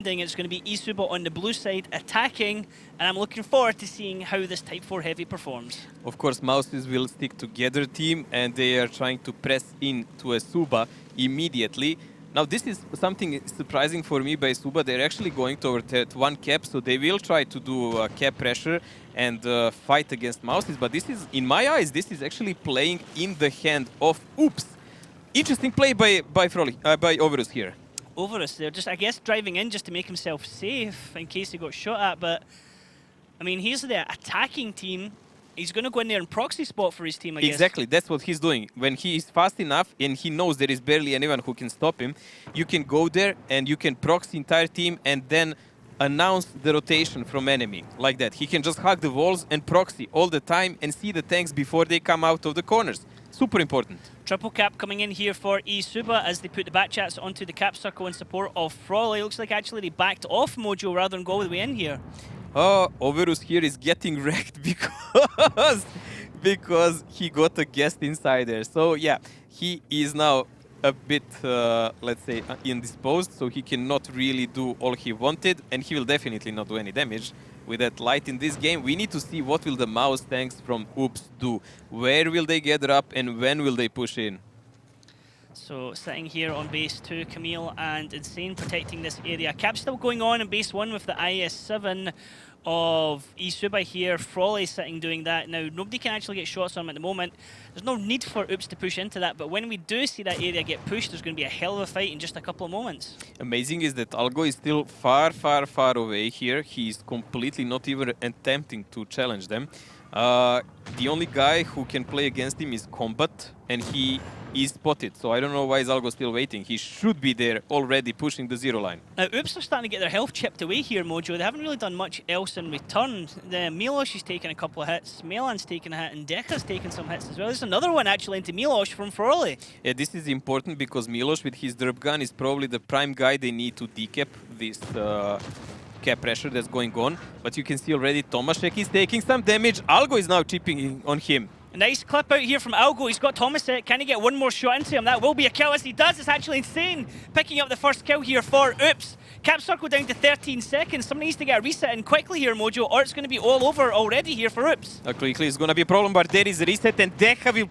It's going to be eSuba on the blue side attacking, and I'm looking forward to seeing how this Type 4 Heavy performs. Of course, Mouses will stick together team, and they are trying to press into a Suba immediately. Now, this is something surprising for me by Suba. They're actually going toward that one cap, so they will try to do cap pressure and fight against Mouses. But this is, in my eyes, this is actually playing in the hand of Oops. Interesting play by Overus here. Overus, they're just, I guess, driving in just to make himself safe in case he got shot at. But, I mean, he's the attacking team. He's going to go in there and proxy spot for his team, I guess. Exactly, that's what he's doing. When he is fast enough and he knows there is barely anyone who can stop him, you can go there and you can proxy entire team and then announce the rotation from enemy. Like that. He can just hug the walls and proxy all the time and see the tanks before they come out of the corners. Super important. Triple cap coming in here for eSuba as they put the back chats onto the cap circle in support of Frawley. Looks like actually they backed off Mojo rather than go all the way in here. Oh, Overus here is getting wrecked because he got a guest insider. So yeah, he is now a bit, let's say, indisposed, so he cannot really do all he wanted, and he will definitely not do any damage with that light in this game. We need to see what will the mouse tanks from Oops do. Where will they gather up and when will they push in? So sitting here on base 2, Camille and Insane protecting this area. Cap still going on in base 1 with the IS-7 of eSuba here. Frawley sitting doing that. Now, nobody can actually get shots on him at the moment. There's no need for Oops to push into that, but when we do see that area get pushed, there's going to be a hell of a fight in just a couple of moments. Amazing is that Algo is still far, far, far away here. He's completely not even attempting to challenge them. The only guy who can play against him is Combat, and he is spotted. So I don't know why is Algo still waiting. He should be there already pushing the zero line. Now, Oops are starting to get their health chipped away here, Mojo. They haven't really done much else in return. The Milosh is taking a couple of hits, Melan's taking a hit, and Deka's taking some hits as well. There's another one actually into Milosh from Frawley. Yeah, this is important because Milosh with his derp gun is probably the prime guy they need to decap this cap pressure that's going on. But you can see already Tomaszek is taking some damage. Algo is now chipping on him. A nice clip out here from Algo. He's got Tomaszek. Can he get one more shot into him? That will be a kill. As he does, it's actually Insane. Picking up the first kill here for Oops. Cap circle down to 13 seconds. Someone needs to get a reset in quickly here, Mojo, or it's going to be all over already here for Oops. Quickly, it's going to be a problem, but there is a reset, and Deka will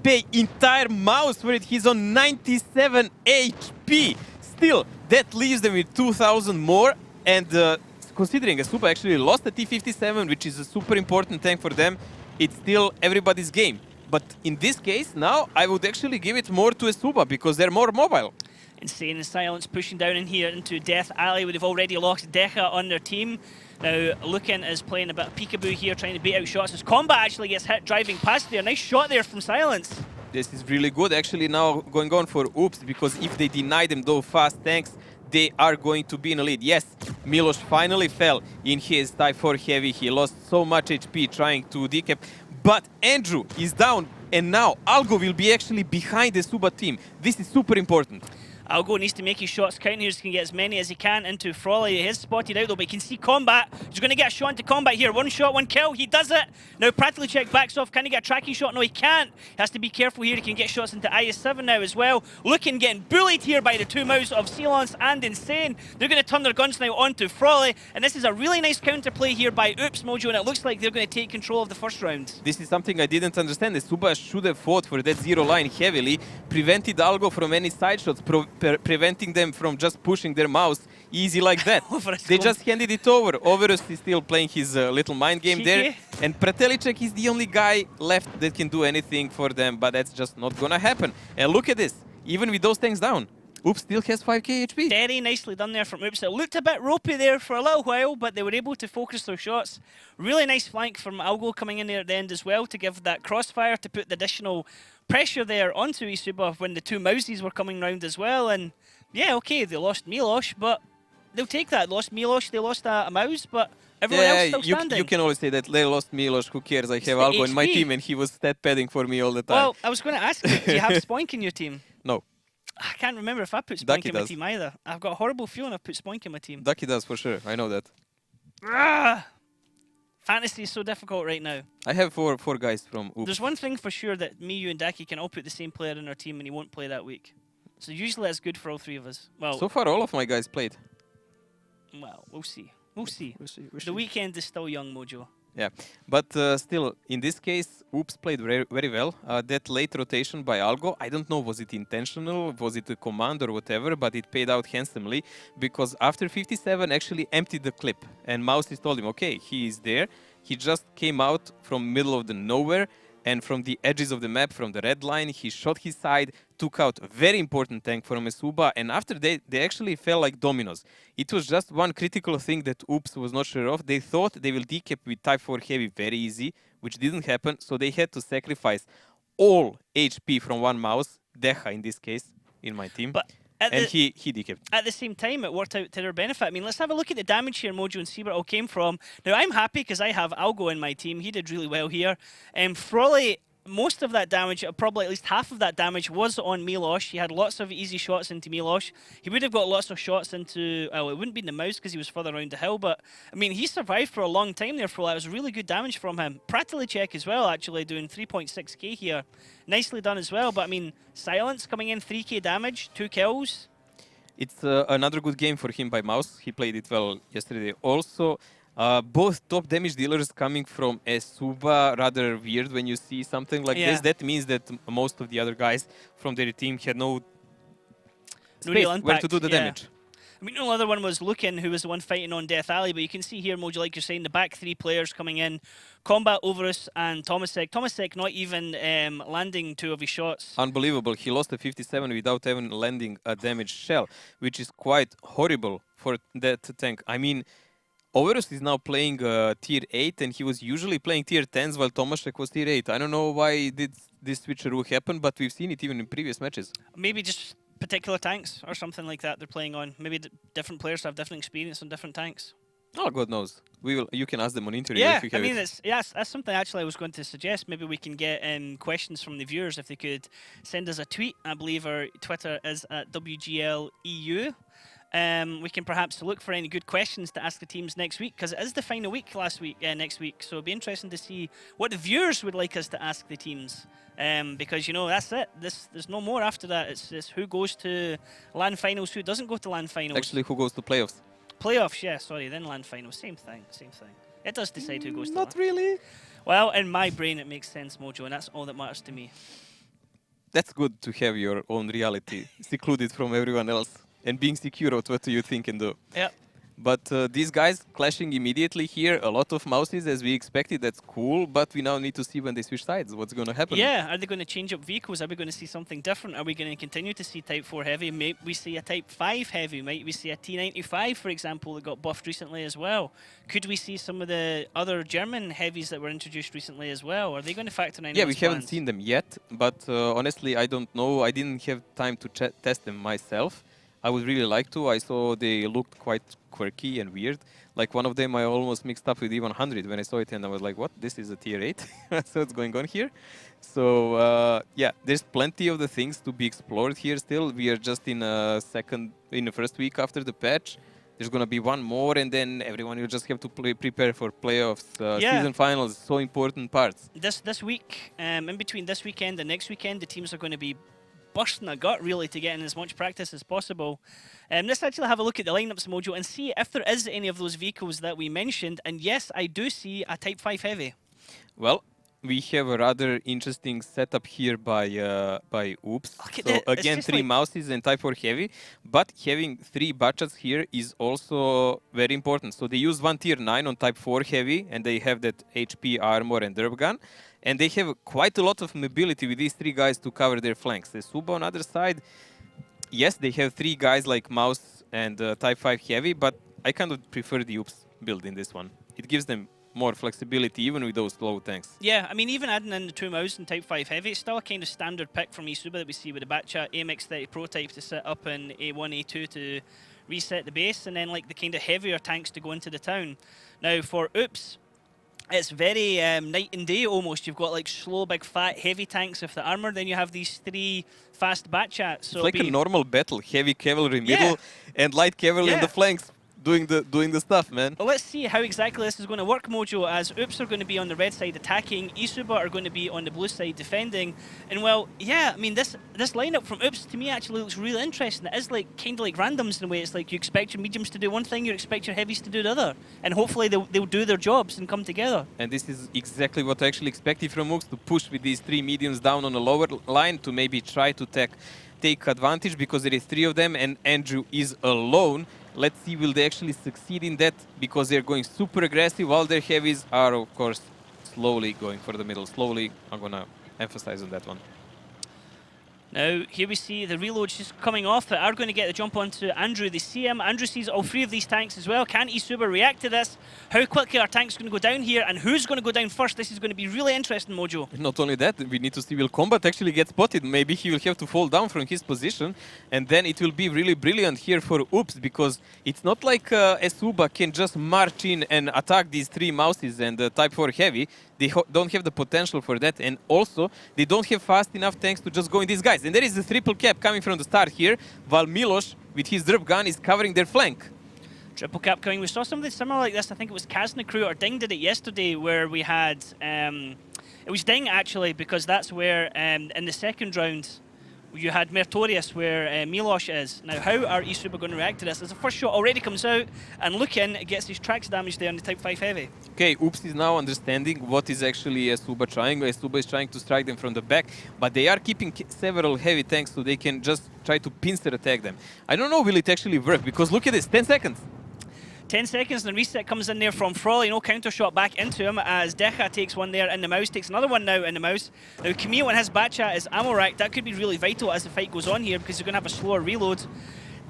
pay entire mouse for it. He's on 97 HP. Still, that leaves them with 2,000 more, and considering eSuba actually lost the T-57, which is a super important tank for them, it's still everybody's game. But in this case, now, I would actually give it more to eSuba because they're more mobile. Insane and Silence pushing down in here into Death Alley, where they've already lost Deka on their team. Now, Lucan is playing a bit of peekaboo here, trying to bait out shots as Combat actually gets hit driving past there. Nice shot there from Silence. This is really good actually now going on for Oops, because if they deny them those fast tanks, they are going to be in a lead. Yes, Milosh finally fell in his Type 4 Heavy. He lost so much HP trying to decap. But Andrew is down, and now Algo will be actually behind the eSuba team. This is super important. Algo needs to make his shots count here. He can get as many as he can into Frawley. He is spotted out though, but you can see Combat. He's going to get a shot into Combat here. One shot, one kill. He does it. Now Practically Check backs off. Can he get a tracking shot? No, he can't. He has to be careful here. He can get shots into IS-7 now as well. Looking getting bullied here by the two mouths of Silence and Insane. They're going to turn their guns now onto Frawley. And this is a really nice counterplay here by Oops, Mojo, and it looks like they're going to take control of the first round. This is something I didn't understand. eSuba should have fought for that zero line heavily, prevented Algo from any side shots, preventing them from just pushing their mouse easy like that. They just handed it over. Overus is still playing his little mind game there. And Pratelicek is the only guy left that can do anything for them, but that's just not gonna happen. And look at this. Even with those tanks down, Oops still has 5k HP. Very nicely done there from Oops. It looked a bit ropey there for a little while, but they were able to focus their shots. Really nice flank from Algo coming in there at the end as well to give that crossfire to put the additional pressure there onto eSuba when the two mousies were coming round as well. And yeah, okay, they lost Milosh, but they'll take that. They lost Milosh, they lost a mouse, but everyone else still standing. You can always say that they lost Milosh, who cares? I have Algo in my team and he was stat padding for me all the time. Well, I was going to ask you, do you have Spoink in your team? No. I can't remember if I put Spoink in my team either. I've got a horrible feeling I've put Spoink in my team. Ducky does for sure, I know that. Fantasy is so difficult right now. I have four guys from Oops. There's one thing for sure, that me, you and Daki can all put the same player in our team and he won't play that week. So usually that's good for all three of us. Well, so far all of my guys played. Well, we'll see. We'll see. We'll see. The weekend is still young, Mojo. Yeah, but still, in this case, Oops played very, very well. That late rotation by Algo, I don't know, was it intentional, was it a command or whatever, but it paid out handsomely because after 57 actually emptied the clip and Mouses told him, okay, he is there. He just came out from middle of the nowhere and from the edges of the map, from the red line, he shot his side, took out a very important tank from eSuba, and after they actually fell like dominoes. It was just one critical thing that Oops was not sure of. They thought they will decap with Type 4 Heavy very easy, which didn't happen, so they had to sacrifice all HP from one mouse, Deha in this case, in my team. But and he decapped. At the same time, it worked out to their benefit. I mean, let's have a look at the damage here, Mojo, and see where it all came from. Now, I'm happy because I have Algo in my team. He did really well here. Frawley, most of that damage, probably at least half of that damage, was on Milosh. He had lots of easy shots into Milosh. He would have got lots of shots into, well, it wouldn't be in the mouse because he was further around the hill, but, I mean, he survived for a long time there, Frawley. It was really good damage from him. Pratilicek as well, actually, doing 3.6k here. Nicely done as well, but, I mean, Silence coming in, 3k damage, 2 kills. It's another good game for him by Mouse. He played it well yesterday. Also, both top damage dealers coming from eSuba, rather weird when you see something like this. That means that most of the other guys from their team had no space where to do the damage. I mean, the other one was Lucan, who was the one fighting on Death Alley, but you can see here, Mojo, like you're saying, the back 3 players coming in. Combat, Overus, and Tomasek. Tomasek not even landing 2 of his shots. Unbelievable. He lost a 57 without even landing a damaged shell, which is quite horrible for that tank. I mean, Overus is now playing tier 8, and he was usually playing tier 10s while Tomasek was tier 8. I don't know why did this switcheroo happen, but we've seen it even in previous matches. Maybe just particular tanks or something like that they're playing on. Maybe different players have different experience on different tanks. Oh, God knows. You can ask them on interview yeah, if you have that's something actually I was going to suggest. Maybe we can get questions from the viewers if they could send us a tweet. I believe our Twitter is at WGLEU. We can perhaps look for any good questions to ask the teams next week, because it is the final week next week. So it'll be interesting to see what the viewers would like us to ask the teams. Because, you know, that's it. There's no more after that. It's who goes to LAN finals, who doesn't go to LAN finals. Actually, who goes to playoffs? Playoffs, yeah, sorry, then LAN finals. Same thing. It does decide who goes to Not LAN. really. Well, in my brain, it makes sense, Mojo, and that's all that matters to me. That's good to have your own reality secluded from everyone else and being secure of what you think and do. Yeah. But these guys clashing immediately here, a lot of Mouses as we expected, that's cool, but we now need to see when they switch sides, what's going to happen. Yeah, are they going to change up vehicles? Are we going to see something different? Are we going to continue to see Type 4 Heavy? Maybe we see a Type 5 Heavy? Might we see a T95, for example, that got buffed recently as well? Could we see some of the other German Heavies that were introduced recently as well? Are they going to factor in? Yeah, we haven't seen them yet, but honestly, I don't know. I didn't have time to test them myself. I would really like to. I saw they looked quite quirky and weird. Like one of them I almost mixed up with E100 when I saw it, and I was like, what? This is a tier 8? So what's going on here? So yeah, there's plenty of the things to be explored here still. We are just in the first week after the patch. There's going to be one more, and then everyone will just have to prepare for playoffs, season finals, so important parts. This week, in between this weekend and next weekend, the teams are going to be bursting a gut really to get in as much practice as possible. Let's actually have a look at the lineups, Mojo, and see if there is any of those vehicles that we mentioned. And yes, I do see a Type 5 Heavy. Well, we have a rather interesting setup here by Oops. So again, 3 Mouses and Type 4 Heavy, but having 3 Bachats here is also very important. So they use one tier 9 on Type 4 Heavy, and they have that HP, armor, and derp gun. And they have quite a lot of mobility with these 3 guys to cover their flanks. The eSuba on the other side, yes, they have 3 guys like Mouse and Type 5 Heavy, but I kind of prefer the Oops build in this one. It gives them more flexibility even with those low tanks. Yeah, I mean, even adding in the 2 Mouse and Type 5 Heavy, it's still a kind of standard pick from eSuba that we see with the Batchat AMX30 Pro type to sit up in A1, A2 to reset the base, and then like the kind of heavier tanks to go into the town. Now for Oops, it's very night and day almost. You've got like slow, big, fat, heavy tanks with the armor. Then you have these 3 fast Batchats. So it's like a normal battle. Heavy cavalry middle and light cavalry in the flanks. doing the stuff, man. Well, let's see how exactly this is going to work, Mojo, as Oops are going to be on the red side attacking, eSuba are going to be on the blue side defending. And well, yeah, I mean, this lineup from Oops to me actually looks really interesting. It is like kind of like randoms in a way. It's like you expect your mediums to do one thing, you expect your heavies to do the other. And hopefully they'll do their jobs and come together. And this is exactly what I actually expected from Oops, to push with these 3 mediums down on the lower line to maybe try to take advantage, because there is 3 of them and Andrew is alone. Let's see, will they actually succeed in that, because they're going super aggressive while their heavies are, of course, slowly going for the middle. Slowly, I'm going to emphasize on that one. Now, here we see the reloads just coming off that are going to get the jump onto Andrew. They see him. Andrew sees all 3 of these tanks as well. Can eSuba react to this? How quickly are tanks going to go down here? And who's going to go down first? This is going to be really interesting, Mojo. Not only that, we need to see will Combat actually get spotted. Maybe he will have to fall down from his position. And then it will be really brilliant here for Oops, because it's not like eSuba can just march in and attack these 3 mouses and Type 4 Heavy. They don't have the potential for that, and also they don't have fast enough tanks to just go in these guys. And there is the triple cap coming from the start here, while Milos with his drop gun is covering their flank. Triple cap coming. We saw something similar like this. I think it was Kazna Crew or Ding did it yesterday, where we had it was Ding actually, because that's where in the second round you had Mertorius where Milos is. Now, how are eSuba going to react to this? As the first shot already comes out, and look in, it gets his tracks damage there on the Type 5 Heavy. Okay, Oops is now understanding what is actually eSuba trying. eSuba is trying to strike them from the back, but they are keeping several heavy tanks so they can just try to pincer attack them. I don't know, will it actually work? Because look at this, 10 seconds. 10 seconds, and reset comes in there from Frawley. No counter shot back into him as Decha takes one there in the mouse, takes another one now in the mouse. Now, Camille and his Batchat is ammo rack. That could be really vital as the fight goes on here, because you're going to have a slower reload.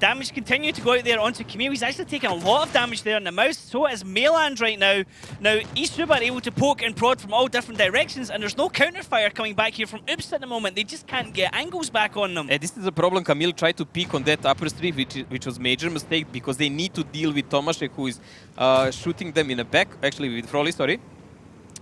Damage continue to go out there onto Camille. He's actually taking a lot of damage there in the mouse. So is Mayland right now. Now, eSuba are able to poke and prod from all different directions, and there's no counterfire coming back here from Oops at the moment. They just can't get angles back on them. This is a problem. Camille tried to peek on that upper street, which was major mistake, because they need to deal with Tomaszek, who is shooting them in the back, actually with Frawley, sorry.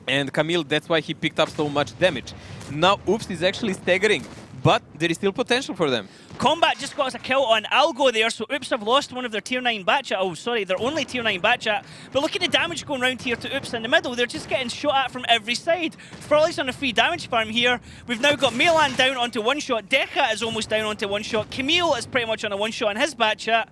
And Camille, that's why he picked up so much damage. Now, Oops is actually staggering, but there is still potential for them. Combat just got us a kill on Algo there, so Oops have lost one of their tier 9 Batchat. Oh, sorry, their only tier 9 Batchat. But look at the damage going around here to Oops in the middle. They're just getting shot at from every side. Frawley's on a free damage farm here. We've now got Mayland down onto one shot. Decha is almost down onto one shot. Camille is pretty much on a one shot in his Batchat.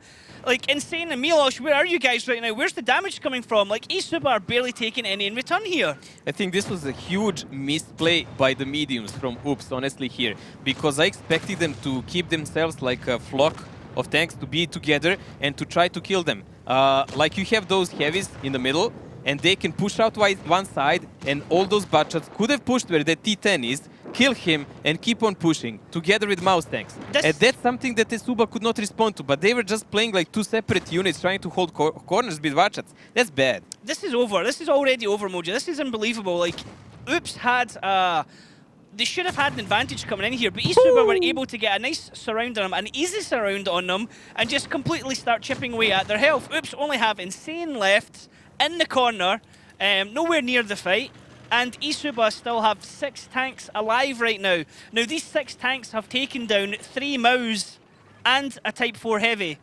Like, insane. And Milos, where are you guys right now? Where's the damage coming from? Like, eSuba are barely taking any in return here. I think this was a huge misplay by the mediums from Oops, honestly, here. Because I expected them to keep themselves like a flock of tanks, to be together and to try to kill them. Like, you have those heavies in the middle, and they can push out one side, and all those Batchats could have pushed where the T10 is, kill him, and keep on pushing, together with mouse tanks. And that's something that eSuba could not respond to, but they were just playing like 2 separate units, trying to hold corners with Batchats. That's bad. This is over. This is already over, Mojo. This is unbelievable. Like, Oops had... they should have had an advantage coming in here, but eSuba were able to get a nice surround on them, an easy surround on them, and just completely start chipping away at their health. Oops only have Insane left in the corner, nowhere near the fight, and eSuba still have 6 tanks alive right now. Now, these 6 tanks have taken down 3 Maus and a Type 4 Heavy,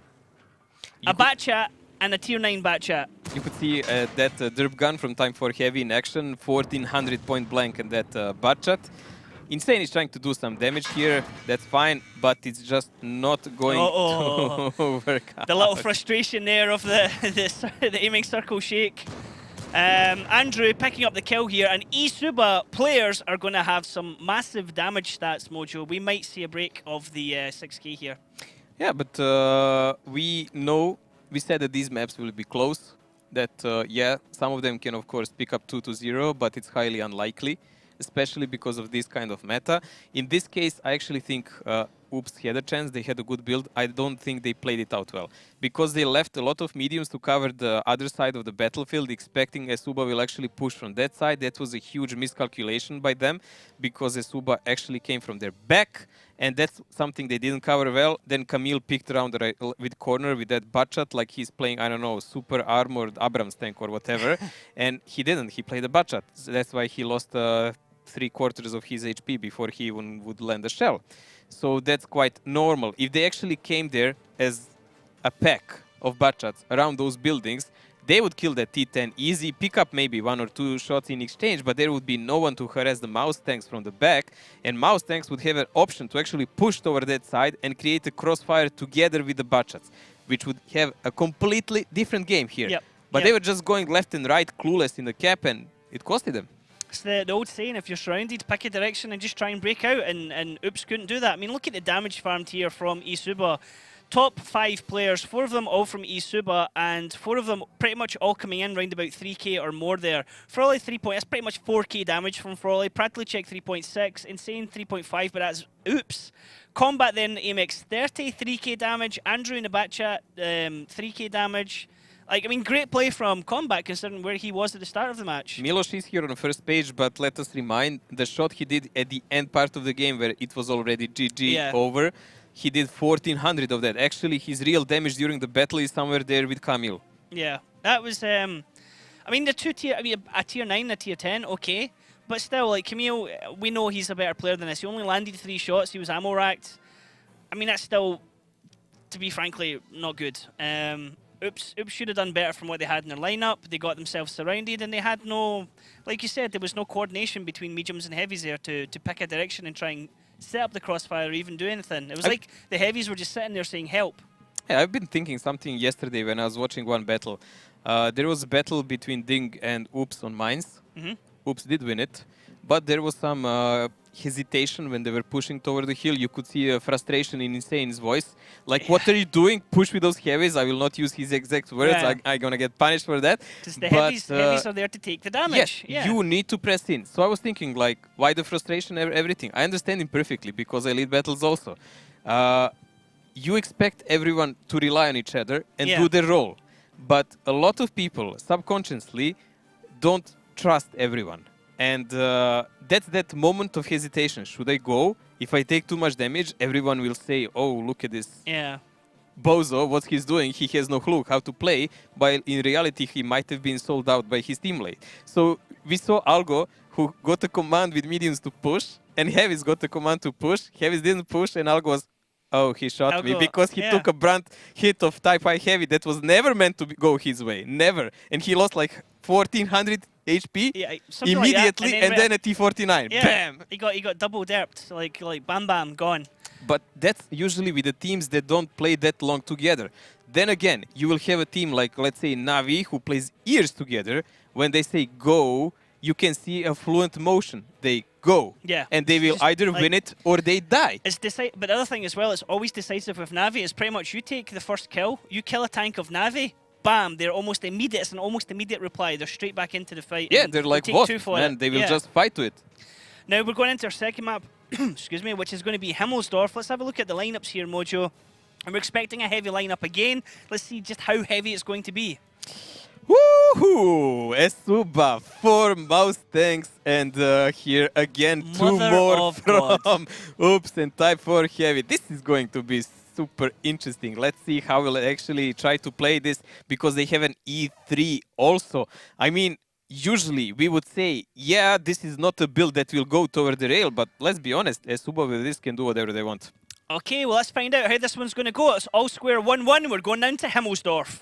a Batchat, and a tier 9 Batchat. You could see that derp gun from Type 4 Heavy in action, 1400 point blank, and that Batchat. Insane is trying to do some damage here, that's fine, but it's just not going to work out. The little frustration there of the aiming circle shake. Andrew picking up the kill here, and eSuba players are going to have some massive damage stats, Mojo. We might see a break of the 6k here. Yeah, but we said that these maps will be close, that yeah, some of them can of course pick up 2-0, but it's highly unlikely, especially because of this kind of meta. In this case, I actually think Oops had a chance. They had a good build. I don't think they played it out well, because they left a lot of mediums to cover the other side of the battlefield, expecting eSuba will actually push from that side. That was a huge miscalculation by them, because eSuba actually came from their back, and that's something they didn't cover well. Then Camille picked around with corner with that Batchat, like he's playing, I don't know, super armored Abrams tank or whatever, and he didn't. He played a Batchat. So that's why he lost 3/4 of his HP before he even would land a shell. So that's quite normal. If they actually came there as a pack of Butchats around those buildings, they would kill that T10 easy, pick up maybe 1 or 2 shots in exchange, but there would be no one to harass the mouse tanks from the back, and mouse tanks would have an option to actually push over that side and create a crossfire together with the Butchats, which would have a completely different game here. Yep. But they were just going left and right, clueless in the cap, and it costed them. It's the old saying, if you're surrounded, pick a direction and just try and break out, and Oops couldn't do that. I mean, look at the damage farmed here from eSuba. Top 5 players, 4 of them all from eSuba, and 4 of them pretty much all coming in around about 3k or more there. Frawley 3 point, that's pretty much 4k damage from Frawley. Pratlicek 3.6, Insane 3.5, but that's Oops. Combat then, Amex 30, 3k damage. Andrew Nabacha, 3k damage. Like, I mean, great play from Combat considering where he was at the start of the match. Miloš is here on the first page, but let us remind the shot he did at the end part of the game where it was already GG over. He did 1400 of that. Actually, his real damage during the battle is somewhere there with Camille. Yeah, that was, I mean, the two tier, I mean, a tier 9 and a tier 10, okay. But still, like, Camille, we know he's a better player than this. He only landed 3 shots, he was ammo racked. I mean, that's still, to be frankly, not good. Oops should have done better from what they had in their lineup. They got themselves surrounded, and they had no, like you said, there was no coordination between mediums and heavies there to pick a direction and try and set up the crossfire or even do anything. It was like the heavies were just sitting there saying help. Yeah, I've been thinking something yesterday when I was watching one battle. There was a battle between Ding and Oops on mines. Oops did win it, but there was some hesitation when they were pushing toward the hill. You could see frustration in Insane's voice. Like, what are you doing? Push with those heavies. I will not use his exact words. I'm going to get punished for that. Because the heavies are there to take the damage. Yes, you need to press in. So I was thinking, like, why the frustration, everything? I understand him perfectly because I lead battles also. You expect everyone to rely on each other and do their role. But a lot of people subconsciously don't trust everyone. And that's that moment of hesitation. Should I go? If I take too much damage, everyone will say, oh, look at this bozo, what he's doing. He has no clue how to play. But in reality, he might have been sold out by his teammate. So we saw Algo, who got a command with mediums to push, and Heavies got a command to push. Heavies didn't push, and Algo was, oh, he shot me because he took a brunt hit of Type I Heavy that was never meant to go his way. Never. And he lost like 1400 HP immediately, like and then a T49. Bam! He got double derped, like bam bam, gone. But that's usually with the teams that don't play that long together. Then again, you will have a team like, let's say, Navi, who plays years together. When they say go, you can see a fluent motion. They go. And they will either win it or they die. But the other thing as well, it's always decisive with Navi. It's pretty much you take the first kill, you kill a tank of Navi, bam, they're almost immediate. It's an almost immediate reply. They're straight back into the fight. Yeah, they're like wasps, man. They will just fight to it. Now we're going into our second map, excuse me, which is going to be Himmelsdorf. Let's have a look at the lineups here, Mojo. And we're expecting a heavy lineup again. Let's see just how heavy it's going to be. Woohoo! eSuba, 4 mouse tanks, and here again, 2 more from Oops and Type 4 Heavy. This is going to be super interesting. Let's see how we'll actually try to play this, because they have an E3 also. I mean, usually we would say, yeah, this is not a build that will go toward the rail, but let's be honest, eSuba with this can do whatever they want. Okay, well, let's find out how this one's going to go. It's all square 1-1. We're going down to Himmelsdorf.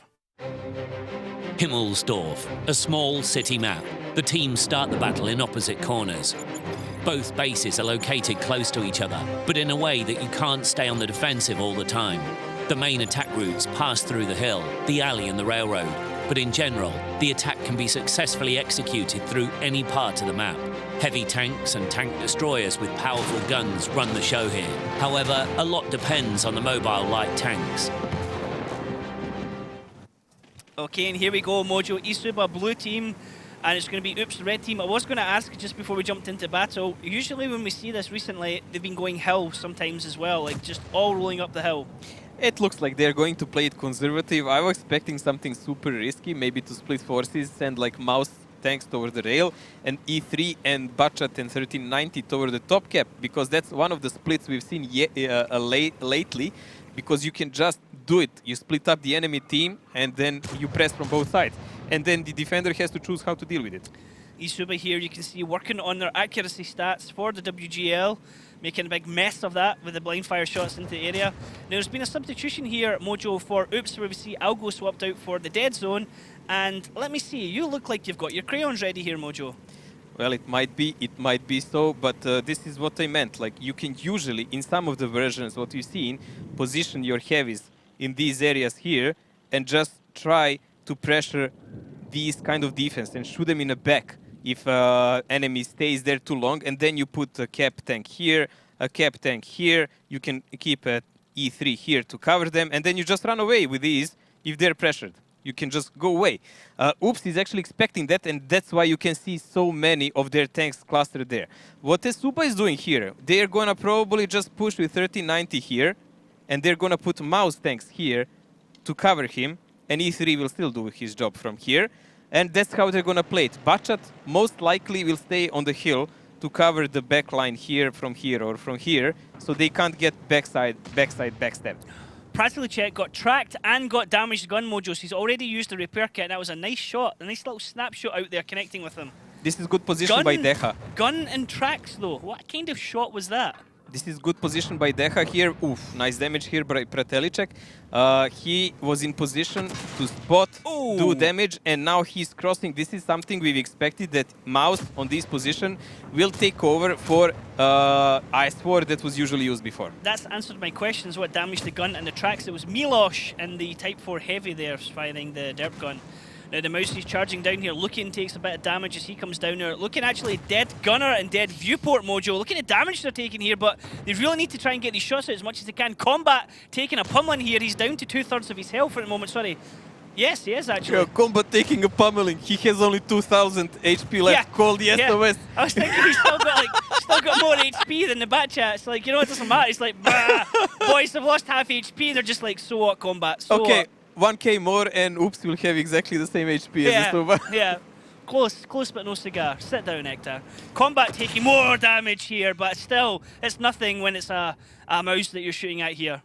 Himmelsdorf, a small city map. The teams start the battle in opposite corners. Both bases are located close to each other, but in a way that you can't stay on the defensive all the time. The main attack routes pass through the hill, the alley and the railroad, but in general, the attack can be successfully executed through any part of the map. Heavy tanks and tank destroyers with powerful guns run the show here. However, a lot depends on the mobile light tanks. Okay, and here we go, Mojo. eSuba blue team, and it's going to be Oops red team. I was going to ask just before we jumped into battle, usually when we see this recently, they've been going hill sometimes as well, like just all rolling up the hill. It looks like they're going to play it conservative. I was expecting something super risky, maybe to split forces, send like mouse tanks toward the rail, and E3 and Butchat and 1390 toward the top cap, because that's one of the splits we've seen lately, because you can just do it. You split up the enemy team, and then you press from both sides. And then the defender has to choose how to deal with it. eSuba here, you can see working on their accuracy stats for the WGL. making a big mess of that with the blind fire shots into the area. Now, there's been a substitution here, Mojo, for Oops, where we see Algo swapped out for the dead zone. And let me see, you look like you've got your crayons ready here, Mojo. Well, it might be so, but this is what I meant. Like, you can usually, in some of the versions, what you've seen, position your heavies in these areas here and just try to pressure these kind of defense and shoot them in the back if enemy stays there too long. And then you put a cap tank here, a cap tank here. You can keep a E3 here to cover them, and then you just run away with these if they're pressured. You can just go away. Oops is actually expecting that, and that's why you can see so many of their tanks clustered there. What eSuba is doing here, they're going to probably just push with 1390 here, and they're going to put mouse tanks here to cover him, and E3 will still do his job from here. And that's how they're going to play it. Bachat most likely will stay on the hill to cover the back line here, from here, or from here, so they can't get backside backstab. Pratilicek got tracked and got damaged gun, Mojo, so he's already used the repair kit. That was a nice shot, a nice little snapshot out there connecting with him. This is good position by Deha. Gun and tracks, though. What kind of shot was that? This is good position by Deha here. Oof, nice damage here by Pratelicek. He was in position to spot, do damage, and now he's crossing. This is something we've expected, that Mouse on this position will take over for IS-4 that was usually used before. That's answered my questions, what damaged the gun and the tracks. It was Milosh in the Type 4 Heavy there firing the derp gun. Now the mouse is charging down here. Looking takes a bit of damage as he comes down there. Looking actually dead gunner and dead viewport, Mojo. Looking at damage they're taking here, but they really need to try and get these shots out as much as they can. Combat taking a pummeling here. He's down to 2/3 of his health at the moment. Sorry. Yes, he is actually. Yeah, Combat taking a pummeling. He has only 2,000 HP left. Yeah. Call the SOS. I was thinking he's still got more HP than the Batchat. It's like, you know, it doesn't matter. It's like, bah, boys have lost half HP. They're just like, so what, Combat? So Okay. what? 1k more and Oops will have exactly the same HP as eSuba. Yeah, close but no cigar. Sit down, Hector. Combat taking more damage here, but still, it's nothing when it's a mouse that you're shooting at here.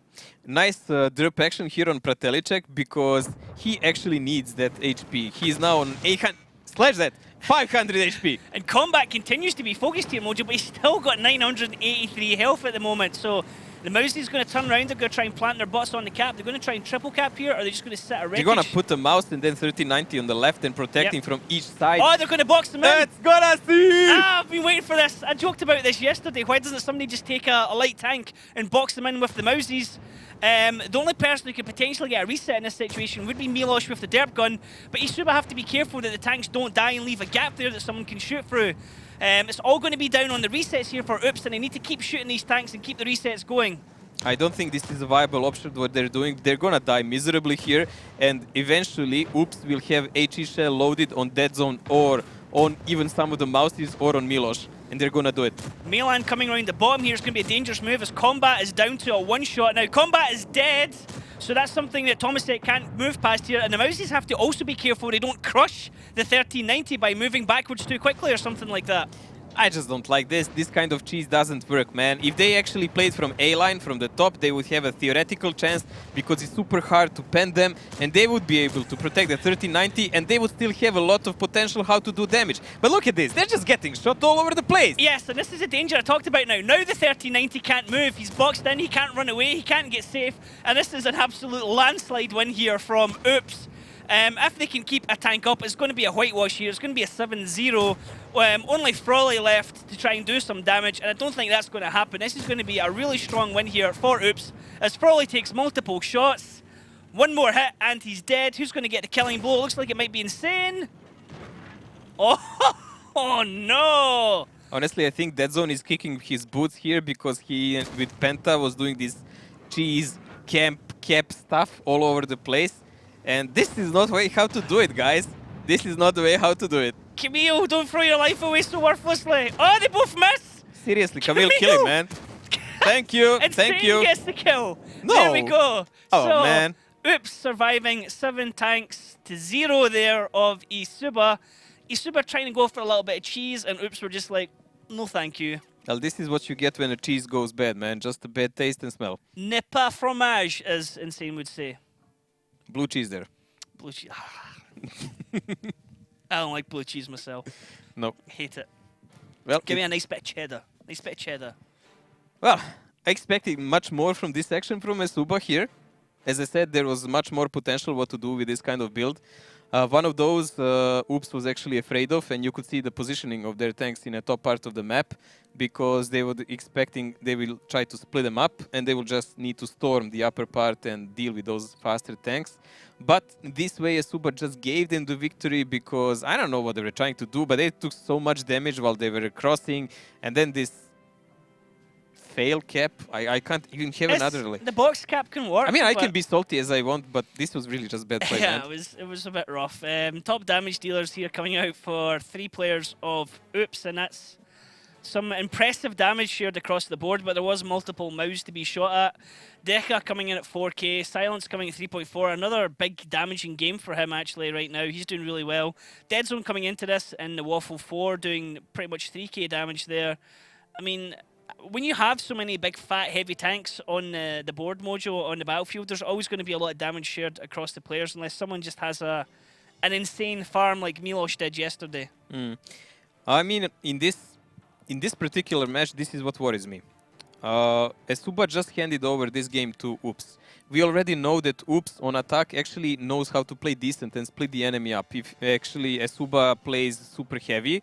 Nice drop action here on Pratelicek because he actually needs that HP. He's now on 800, slash that, 500 HP. And Combat continues to be focused here, Mojo, but he's still got 983 health at the moment, so the mouse is going to turn around, they're going to try and plant their butts on the cap. They're going to try and triple cap here, or are they just going to set a wreckage? They're going to put the mouse and then 1390 on the left and protecting from each side. Oh, they're going to box them in. Let's gonna see! I've been waiting for this. I joked about this yesterday. Why doesn't somebody just take a light tank and box them in with the mouses? The only person who could potentially get a reset in this situation would be Milosh with the derp gun, but eSuba have to be careful that the tanks don't die and leave a gap there that someone can shoot through. It's all going to be down on the resets here for Oops, and they need to keep shooting these tanks and keep the resets going. I don't think this is a viable option what they're doing. They're gonna die miserably here, and eventually Oops will have HE shell loaded on dead zone or on even some of the mouses or on Milosh, and they're gonna do it. Milan coming around the bottom here is going to be a dangerous move as Combat is down to a one-shot. Now Combat is dead, so that's something that Tomasek can't move past here, and the mouses have to also be careful they don't crush the 1390 by moving backwards too quickly or something like that. I just don't like this. This kind of cheese doesn't work, man. If they actually played from A-line, from the top, they would have a theoretical chance because it's super hard to pen them, and they would be able to protect the 1390, and they would still have a lot of potential how to do damage. But look at this. They're just getting shot all over the place. Yes, and this is a danger I talked about now. Now the 1390 can't move. He's boxed in. He can't run away. He can't get safe. And this is an absolute landslide win here from Oops. If they can keep a tank up, it's going to be a whitewash here. It's going to be a 7-0. Only Frawley left to try and do some damage, and I don't think that's going to happen. This is going to be a really strong win here for Oops, as Frawley takes multiple shots. One more hit, and he's dead. Who's going to get the killing blow? Looks like it might be Insane. Oh no! Honestly, I think Dead Zone is kicking his boots here because he, with Penta, was doing this cheese cap stuff all over the place. And this is not the way how to do it, guys. This is not the way how to do it. Camille, don't throw your life away so worthlessly. Oh, they both miss! Seriously, Camille, kill him, man. Thank you, Insane gets the kill. No. There we go. Oh, so, man. Oops, surviving 7 tanks to 0 there of eSuba. eSuba trying to go for a little bit of cheese, and Oops were just like, no thank you. Well, this is what you get when a cheese goes bad, man. Just a bad taste and smell. Ne pas fromage, as Insane would say. Blue cheese there. Blue cheese. I don't like blue cheese myself. No. Hate it. Well, Give me a nice bit of cheddar. Nice bit of cheddar. Well, I expected much more from this action from eSuba here. As I said, there was much more potential what to do with this kind of build. One of those Oops was actually afraid of, and you could see the positioning of their tanks in the top part of the map, because they were expecting they will try to split them up, and they will just need to storm the upper part and deal with those faster tanks. But this way, eSuba just gave them the victory, because I don't know what they were trying to do, but they took so much damage while they were crossing, and then this fail cap. I can't even have another. The box cap can work. I mean, I can be salty as I want, but this was really just bad play. Yeah, it was a bit rough. Top damage dealers here coming out for 3 players of Oops, and that's some impressive damage shared across the board, but there was multiple mouths to be shot at. Deca coming in at 4k, Silence coming at 3.4, another big damaging game for him actually right now. He's doing really well. Deadzone coming into this in the Waffle 4, doing pretty much 3k damage there. I mean, when you have so many big, fat, heavy tanks on the board mojo on the battlefield, there's always going to be a lot of damage shared across the players, unless someone just has an insane farm like Milos did yesterday. I mean, in this particular match, this is what worries me. eSuba just handed over this game to Oops. We already know that Oops on attack actually knows how to play decent and split the enemy up. If actually eSuba plays super heavy,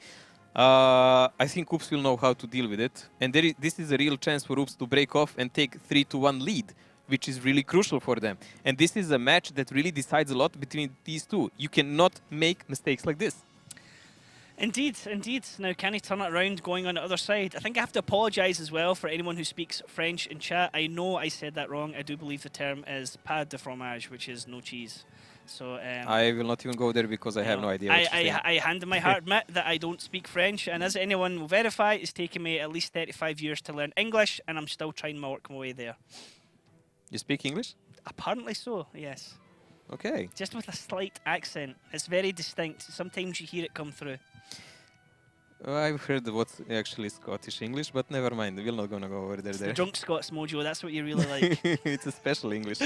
I think Oops will know how to deal with it. And this is a real chance for Oops to break off and take 3-1 lead, which is really crucial for them. And this is a match that really decides a lot between these two. You cannot make mistakes like this. Indeed, indeed. Now, can he turn it around going on the other side? I think I have to apologise as well for anyone who speaks French in chat. I know I said that wrong. I do believe the term is pas de fromage, which is no cheese. So I will not even go there because I have no idea what you're saying. I hand in my heart admit that I don't speak French, and as anyone will verify, it's taken me at least 35 years to learn English, and I'm still trying to work my way there. You speak English? Apparently so, yes. Okay. Just with a slight accent. It's very distinct. Sometimes you hear it come through. I've heard what's actually Scottish English, but never mind. We're not going to go over there. The drunk Scots mojo, that's what you really like. It's a special English.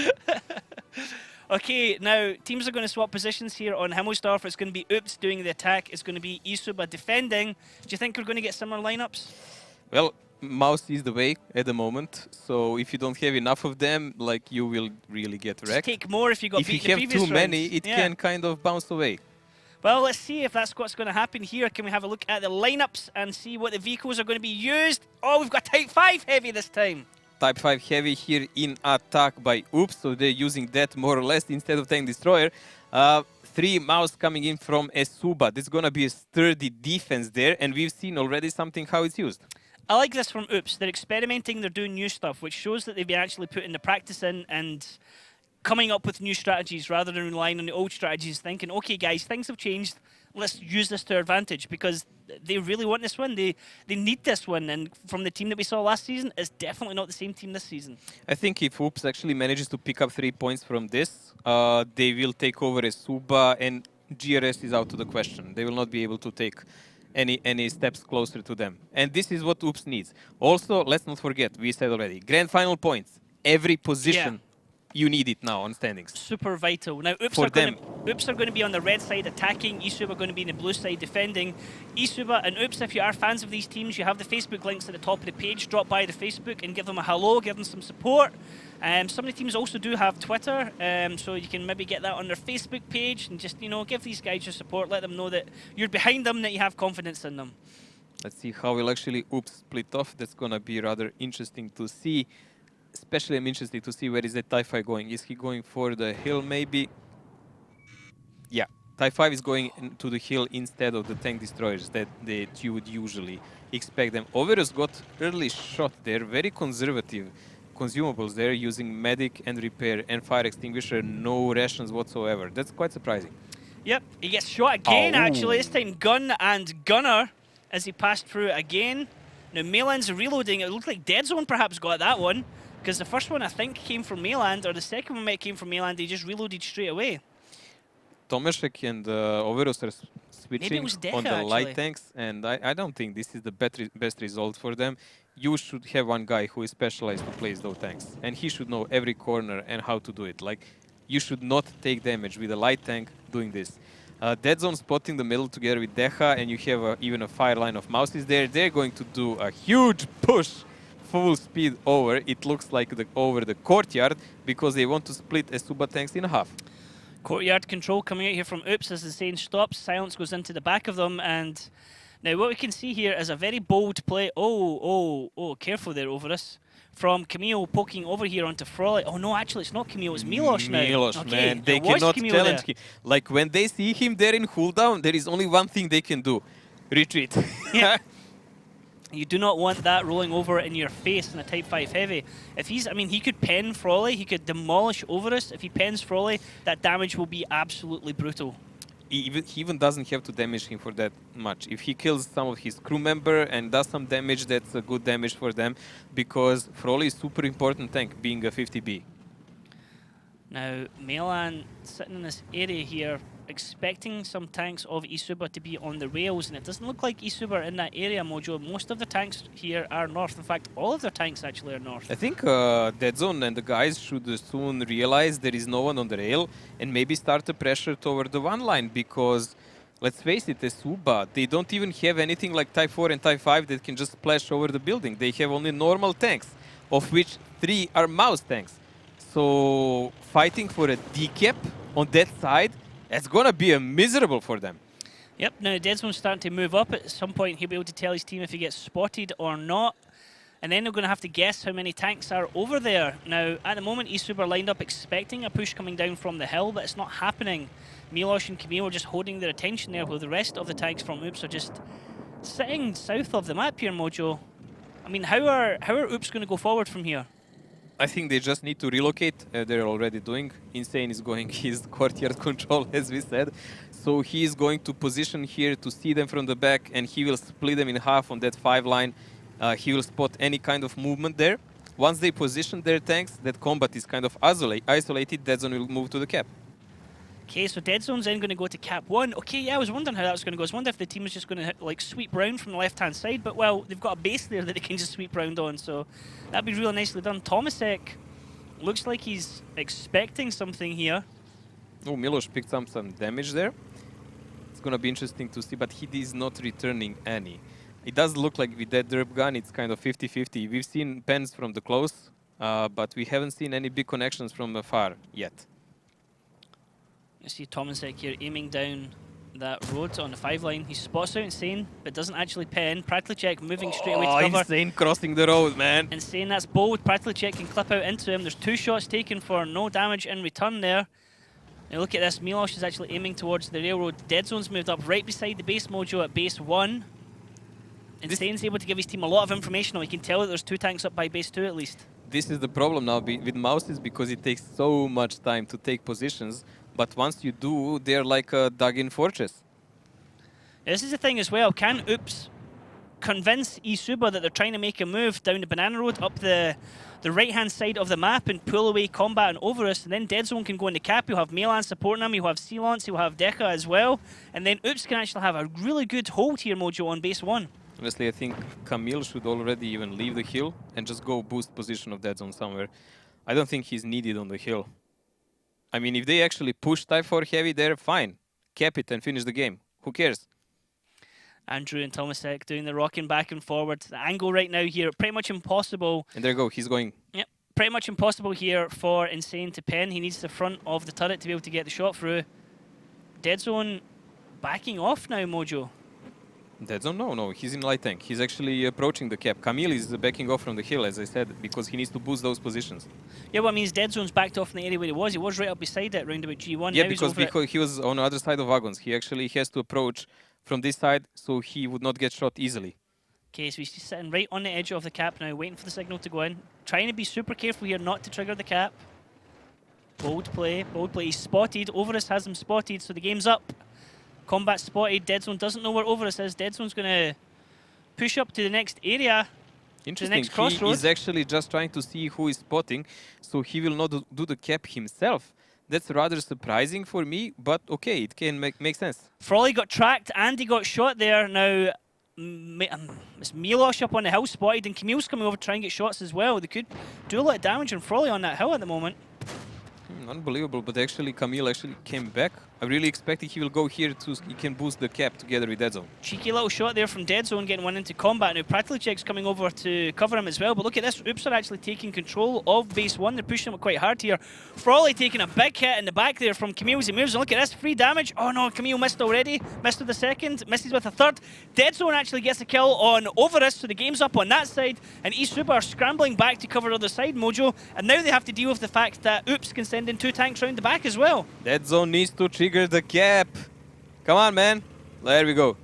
Okay, now teams are going to swap positions here on Himmelsdorf. It's going to be Oops doing the attack. It's going to be eSuba defending. Do you think we're going to get similar lineups? Well, mouse is the way at the moment. So if you don't have enough of them, like, you will really get wrecked. Just take more if you got beat in the previous If you have too many, rounds. it can kind of bounce away. Well, let's see if that's what's going to happen here. Can we have a look at the lineups and see what the vehicles are going to be used? Oh, we've got Type 5 Heavy this time. Type 5 Heavy here in attack by Oops, so they're using that more or less instead of Tank Destroyer. 3 mouse coming in from eSuba. This is going to be a sturdy defense there, and we've seen already something how it's used. I like this from Oops. They're experimenting, they're doing new stuff, which shows that they've been actually putting the practice in and coming up with new strategies rather than relying on the old strategies, thinking, okay, guys, things have changed. Let's use this to our advantage, because they really want this win. They need this win. And from the team that we saw last season, it's definitely not the same team this season. I think if Oops actually manages to pick up 3 points from this, they will take over eSuba, and GRS is out of the question. They will not be able to take any steps closer to them. And this is what Oops needs. Also, let's not forget, we said already, grand final points. Every position. Yeah. You need it now on standings. Super vital. Now, Oops are going to be on the red side attacking. eSuba are going to be on the blue side defending. eSuba and Oops, if you are fans of these teams, you have the Facebook links at the top of the page. Drop by the Facebook and give them a hello, give them some support. Some of the teams also do have Twitter, so you can maybe get that on their Facebook page and just, give these guys your support. Let them know that you're behind them, that you have confidence in them. Let's see how will actually Oops split off. That's going to be rather interesting to see. Especially I'm interested to see where is that Type 5 going. Is he going for the hill maybe? Yeah, Type 5 is going to the hill instead of the Tank Destroyers that you would usually expect them. Overus got early shot there, very conservative consumables there, using Medic and Repair and Fire Extinguisher, no rations whatsoever. That's quite surprising. Yep, he gets shot again actually, this time Gun and Gunner as he passed through again. Now Mayland's reloading, it looked like Deadzone perhaps got that one. Because the first one, I think, came from Mayland, or the second one might came from Mayland. He just reloaded straight away. Tomaszek and Overus are switching on the light tanks, and I don't think this is the best result for them. You should have one guy who is specialized to place those tanks, and he should know every corner and how to do it. Like, you should not take damage with a light tank doing this. Deadzone spotting the middle together with Deha, and you have even a fire line of mouses there. They're going to do a huge push full speed over. It looks like over the courtyard because they want to split eSuba tanks in half. Courtyard control coming out here from Oops as the Insane stops. Silence goes into the back of them, and now what we can see here is a very bold play. Oh, careful there over us. From Camille poking over here onto Frolly. Oh no, actually it's not Camille, it's Milos now. Milos, okay, man, they cannot challenge him. Like when they see him there in cooldown, there is only one thing they can do. Retreat. Yeah. You do not want that rolling over in your face in a Type 5 Heavy. If he's, I mean, he could pen Frolly, he could demolish over us. If he pens Frolly, that damage will be absolutely brutal. He even doesn't have to damage him for that much. If he kills some of his crew member and does some damage, that's a good damage for them, because Frolly is super important tank, being a 50B. Now, Melan sitting in this area here, expecting some tanks of eSuba to be on the rails, and it doesn't look like eSuba are in that area, Mojo. Most of the tanks here are north. In fact, all of their tanks actually are north. I think Deadzone and the guys should soon realize there is no one on the rail and maybe start the pressure toward the one line, because let's face it, eSuba, they don't even have anything like Type 4 and Type 5 that can just splash over the building. They have only normal tanks, of which 3 are mouse tanks. So fighting for a decap on that side, it's gonna be miserable for them. Yep, now Deadzone's starting to move up. At some point he'll be able to tell his team if he gets spotted or not. And then they're going to have to guess how many tanks are over there. Now, at the moment, eSuba are lined up expecting a push coming down from the hill, but it's not happening. Milos and Camille are just holding their attention there, while the rest of the tanks from Oops are just sitting south of the map here, Mojo. I mean, how are Oops going to go forward from here? I think they just need to relocate. They're already doing. Insane is going his courtyard control, as we said. So he is going to position here to see them from the back, and he will split them in half on that 5 line. He will spot any kind of movement there. Once they position their tanks, that combat is kind of isolated. Deadzone will move to the cap. Okay, so Deadzone's then going to go to cap 1. Okay, yeah, I was wondering how that was going to go. I was wondering if the team was just going to like sweep round from the left-hand side, but well, they've got a base there that they can just sweep round on, so that'd be really nicely done. Tomasek looks like he's expecting something here. Oh, Milos picked up some damage there. It's going to be interesting to see, but he is not returning any. It does look like with that derp gun, it's kind of 50-50. We've seen pens from the close, but we haven't seen any big connections from afar yet. You see Tomasek here aiming down that road on the 5 line. He spots out Insane, but doesn't actually pen. Pratlicek moving straight away to cover. Insane crossing the road, man. Insane, that's bold. Pratlicek can clip out into him. There's 2 shots taken for no damage in return there. Now look at this. Milos is actually aiming towards the railroad. Deadzone's moved up right beside the base, Mojo, at base 1. Insane's able to give his team a lot of information. He can tell that there's 2 tanks up by base 2 at least. This is the problem now with mouses, because it takes so much time to take positions. But once you do, they're like a dug-in fortress. This is the thing as well. Can Oops convince eSuba that they're trying to make a move down the banana road up the right-hand side of the map and pull away combat and over us, and then Deadzone can go in the cap. You'll have Melan supporting him, you'll have Sealance, you'll have Deka as well, and then Oops can actually have a really good hold here, Mojo, on base 1. Honestly, I think Camille should already even leave the hill and just go boost position of Deadzone somewhere. I don't think he's needed on the hill. I mean, if they actually push Type 4 heavy there, fine. Cap it and finish the game. Who cares? Andrew and Tomasek doing the rocking back and forward. The angle right now here, pretty much impossible. And there you go, he's going. Yep, pretty much impossible here for Insane to pen. He needs the front of the turret to be able to get the shot through. Deadzone backing off now, Mojo. Deadzone? No, he's in light tank. He's actually approaching the cap. Camille is backing off from the hill, as I said, because he needs to boost those positions. Yeah, well, I mean, Deadzone's backed off in the area where he was. He was right up beside it, round about G1. Yeah, now because he was on the other side of wagons. He actually has to approach from this side, so he would not get shot easily. Okay, so he's just sitting right on the edge of the cap now, waiting for the signal to go in. Trying to be super careful here not to trigger the cap. Bold play, bold play. He's spotted. Overus has him spotted, so the game's up. Combat spotted. Deadzone doesn't know where Overus is. Deadzone's going to push up to the next area. Interesting. He is actually just trying to see who is spotting, so he will not do the cap himself. That's rather surprising for me, but okay, it can make sense. Frolly got tracked and he got shot there. Now, it's Milos up on the hill spotted, and Camille's coming over to try and get shots as well. They could do a lot of damage on Frolly on that hill at the moment. Unbelievable, but actually Camille actually came back I really expected he will go here so he can boost the cap together with Dead Zone. Cheeky little shot there from Dead Zone, getting one into combat. Now Pratlechek's coming over to cover him as well, but look at this. Oops are actually taking control of base 1. They're pushing him quite hard here. Frawley taking a big hit in the back there from Camille as he moves. And look at this, 3 damage. Oh no, Camille missed already. Missed with the second, misses with a third. Dead Zone actually gets a kill on Overus, so the game's up on that side. And eSuba are scrambling back to cover the other side, Mojo. And now they have to deal with the fact that Oops can send in 2 tanks round the back as well. Dead Zone needs to trigger the cap. Come on, man. There we go.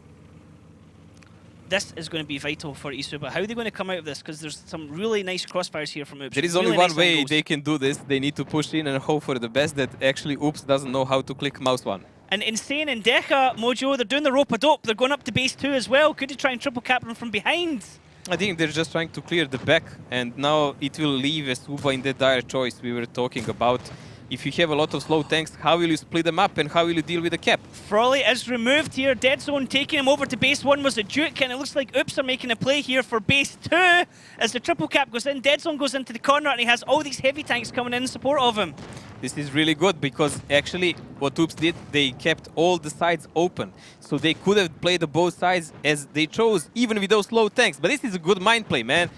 This is going to be vital for eSuba. How are they going to come out of this? Because there's some really nice crossfires here from Oops. There is really only one nice way angles. they can do this. They need to push in and hope for the best that actually Oops doesn't know how to click mouse 1. And Insane and Deca, Mojo, they're doing the rope-a-dope. They're going up to base 2 as well. Could they try and triple cap them from behind? I think they're just trying to clear the back, and now it will leave eSuba in that dire choice we were talking about. If you have a lot of slow tanks, how will you split them up and how will you deal with the cap? Frawley is removed here. Dead Zone taking him over to base 1 was a Duke, and it looks like Oops are making a play here for base 2. As the triple cap goes in, Dead Zone goes into the corner, and he has all these heavy tanks coming in support of him. This is really good because actually what Oops did, they kept all the sides open. So they could have played both sides as they chose, even with those slow tanks. But this is a good mind play, man.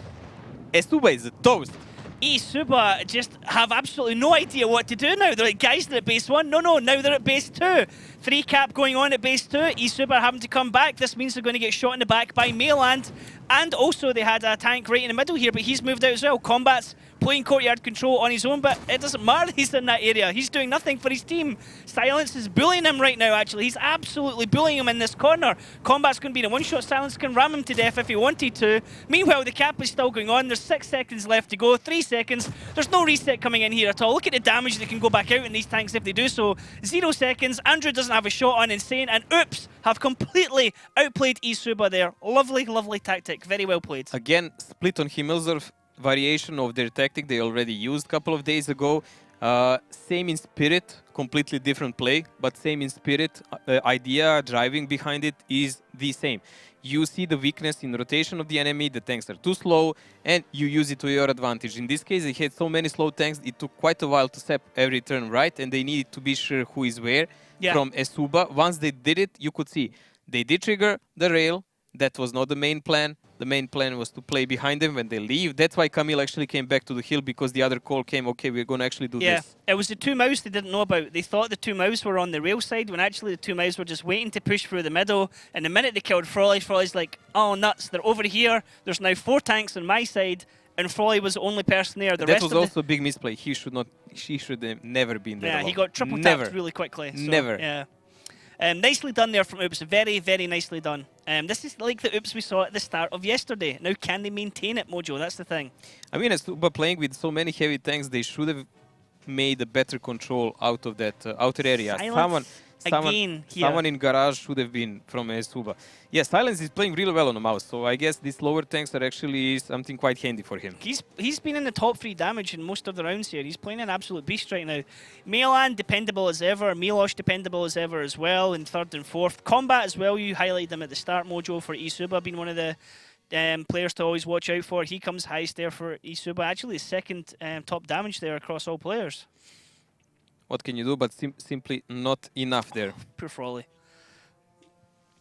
eSuba is a toast. eSuba just have absolutely no idea what to do now. They're like, guys, they're at base 1. No, now they're at base 2. 3 cap going on at base 2. eSuba having to come back. This means they're going to get shot in the back by Mainland. And also they had a tank right in the middle here, but he's moved out as well. Combat's playing courtyard control on his own, but it doesn't matter he's in that area. He's doing nothing for his team. Silence is bullying him right now, actually. He's absolutely bullying him in this corner. Combat's going to be in a one-shot. Silence can ram him to death if he wanted to. Meanwhile, the cap is still going on. There's 6 seconds left to go. 3 seconds. There's no reset coming in here at all. Look at the damage that can go back out in these tanks if they do so. 0 seconds. Andrew doesn't have a shot on Insane, and Oops have completely outplayed eSuba there. Lovely, lovely tactic. Very well played. Again, split on Himmelsdorf variation of their tactic they already used a couple of days ago. Same in spirit, completely different play, but same in spirit. Idea, driving behind it is the same. You see the weakness in rotation of the enemy, the tanks are too slow, and you use it to your advantage. In this case, they had so many slow tanks, it took quite a while to sap every turn right, and they needed to be sure who is where from eSuba. Once they did it, you could see they did trigger the rail. That was not the main plan. The main plan was to play behind them when they leave. That's why Camille actually came back to the hill, because the other call came, okay, we're going to actually do this. Yeah, it was the 2 mouse they didn't know about. They thought the 2 mouse were on the rail side, when actually the 2 mouse were just waiting to push through the middle. And the minute they killed Frawley, Frawley's like, oh, nuts, they're over here. There's now 4 tanks on my side, and Frawley was the only person there. The that rest was of also a big misplay. She should have never been there. Yeah, he got triple never. tapped really quickly. So, Never. Yeah. Nicely done there from Oops. Very, very nicely done. This is like the Oops we saw at the start of yesterday. Now, can they maintain it, Mojo? That's the thing. I mean, but playing with so many heavy tanks, they should have made a better control out of that outer area. Someone in garage should have been from eSuba. Yeah, Silence is playing really well on the mouse, so I guess these lower tanks are actually something quite handy for him. He's been in the top 3 damage in most of the rounds here. He's playing an absolute beast right now. Mainland dependable as ever. Milosh dependable as ever as well in 3rd and 4th. Combat as well, you highlighted him at the start, Mojo, for eSuba, being one of the players to always watch out for. He comes highest there for eSuba. Actually, his 2nd top damage there across all players. What can you do, but simply not enough there. Poor Frawley.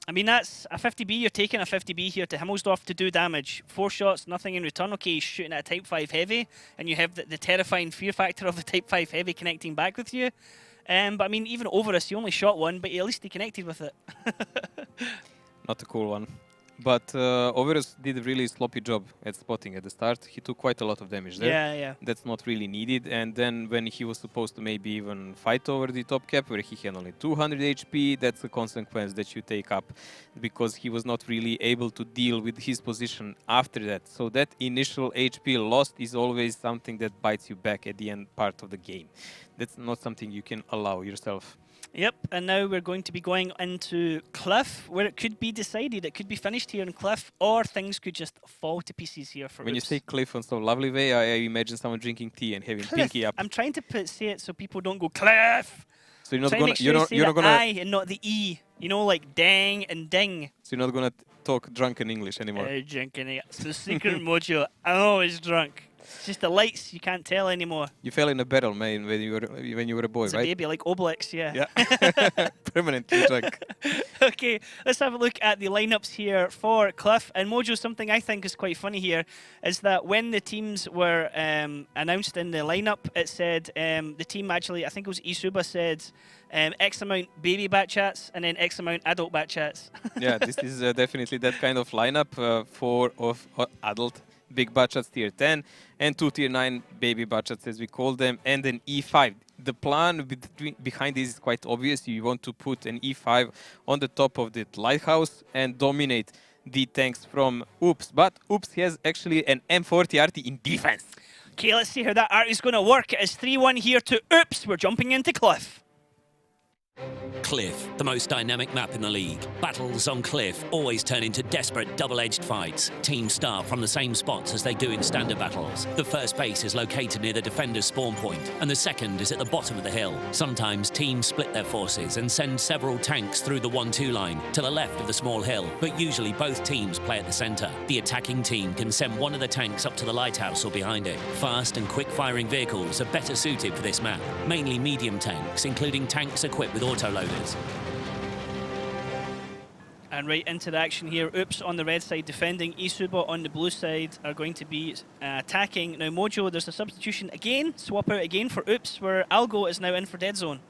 I mean, that's a 50B. You're taking a 50B here to Himmelsdorf to do damage. 4 shots, nothing in return. Okay, he's shooting at a Type 5 Heavy, and you have the terrifying fear factor of the Type 5 Heavy connecting back with you. But I mean, even Overus, he only shot 1, but at least he connected with it. Not a cool one. But Overus did a really sloppy job at spotting at the start. He took quite a lot of damage there. Yeah. That's not really needed. And then when he was supposed to maybe even fight over the top cap, where he had only 200 HP, that's a consequence that you take up, because he was not really able to deal with his position after that. So that initial HP lost is always something that bites you back at the end part of the game. That's not something you can allow yourself. Yep, and now we're going to be going into Cliff, where it could be decided. It could be finished here in Cliff, or things could just fall to pieces here for When Oops. you say Cliff on so lovely way, I imagine someone drinking tea and having Cliff. pinky up. I'm trying to say it so people don't go Cliff. So you're not Try gonna, to make sure you say you're not the gonna, I and not the E. You know, like dang and ding. so you're not gonna talk drunken English anymore. Drinking it. It's the secret, Mojo. I'm always drunk. It's just the lights, you can't tell anymore. You fell in a battle, man, when you were a boy, It's right? a baby, like Obelix, yeah. Yeah. Permanently drunk. Okay, let's have a look at the lineups here for Cliff. And Mojo, something I think is quite funny here is that when the teams were announced in the lineup, it said the team actually, I think it was eSuba, said X amount baby bat chats and then X amount adult bat chats. Yeah, this is definitely that kind of lineup. 4 of adult big bat chats tier 10 and 2 tier 9 baby bat chats, as we call them, and an E5. The plan behind this is quite obvious. You want to put an E5 on the top of the lighthouse and dominate the tanks from Oops. But Oops has actually an M40 RT in defense. Okay, let's see how that art is going to work. It's 3-1 here to Oops. We're jumping into Cliff. Cliff, the most dynamic map in the league. Battles on Cliff always turn into desperate double-edged fights. Teams start from the same spots as they do in standard battles. The first base is located near the defender's spawn point, and the second is at the bottom of the hill. Sometimes teams split their forces and send several tanks through the 1-2 line to the left of the small hill, but usually both teams play at the center. The attacking team can send one of the tanks up to the lighthouse or behind it. Fast and quick-firing vehicles are better suited for this map, mainly medium tanks, including tanks equipped with autoloaders. And right into the action here. Oops on the red side defending. eSuba on the blue side are going to be attacking. Now Mojo, there's a substitution again. Swap out again for Oops, where Algo is now in for dead zone.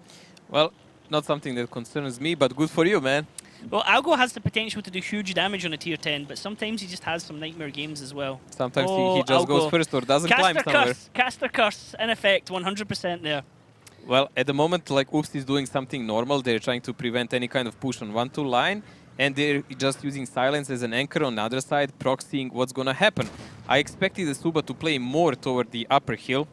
Well, not something that concerns me, but good for you, man. Well, Algo has the potential to do huge damage on a tier 10, but sometimes he just has some nightmare games as well. Sometimes he just goes first or doesn't climb somewhere. Caster curse, in effect, 100% there. Well, at the moment, like Oops is doing something normal. They're trying to prevent any kind of push on 1-2 line, and they're just using silence as an anchor on the other side, proxying what's going to happen. I expected eSuba to play more toward the upper hill,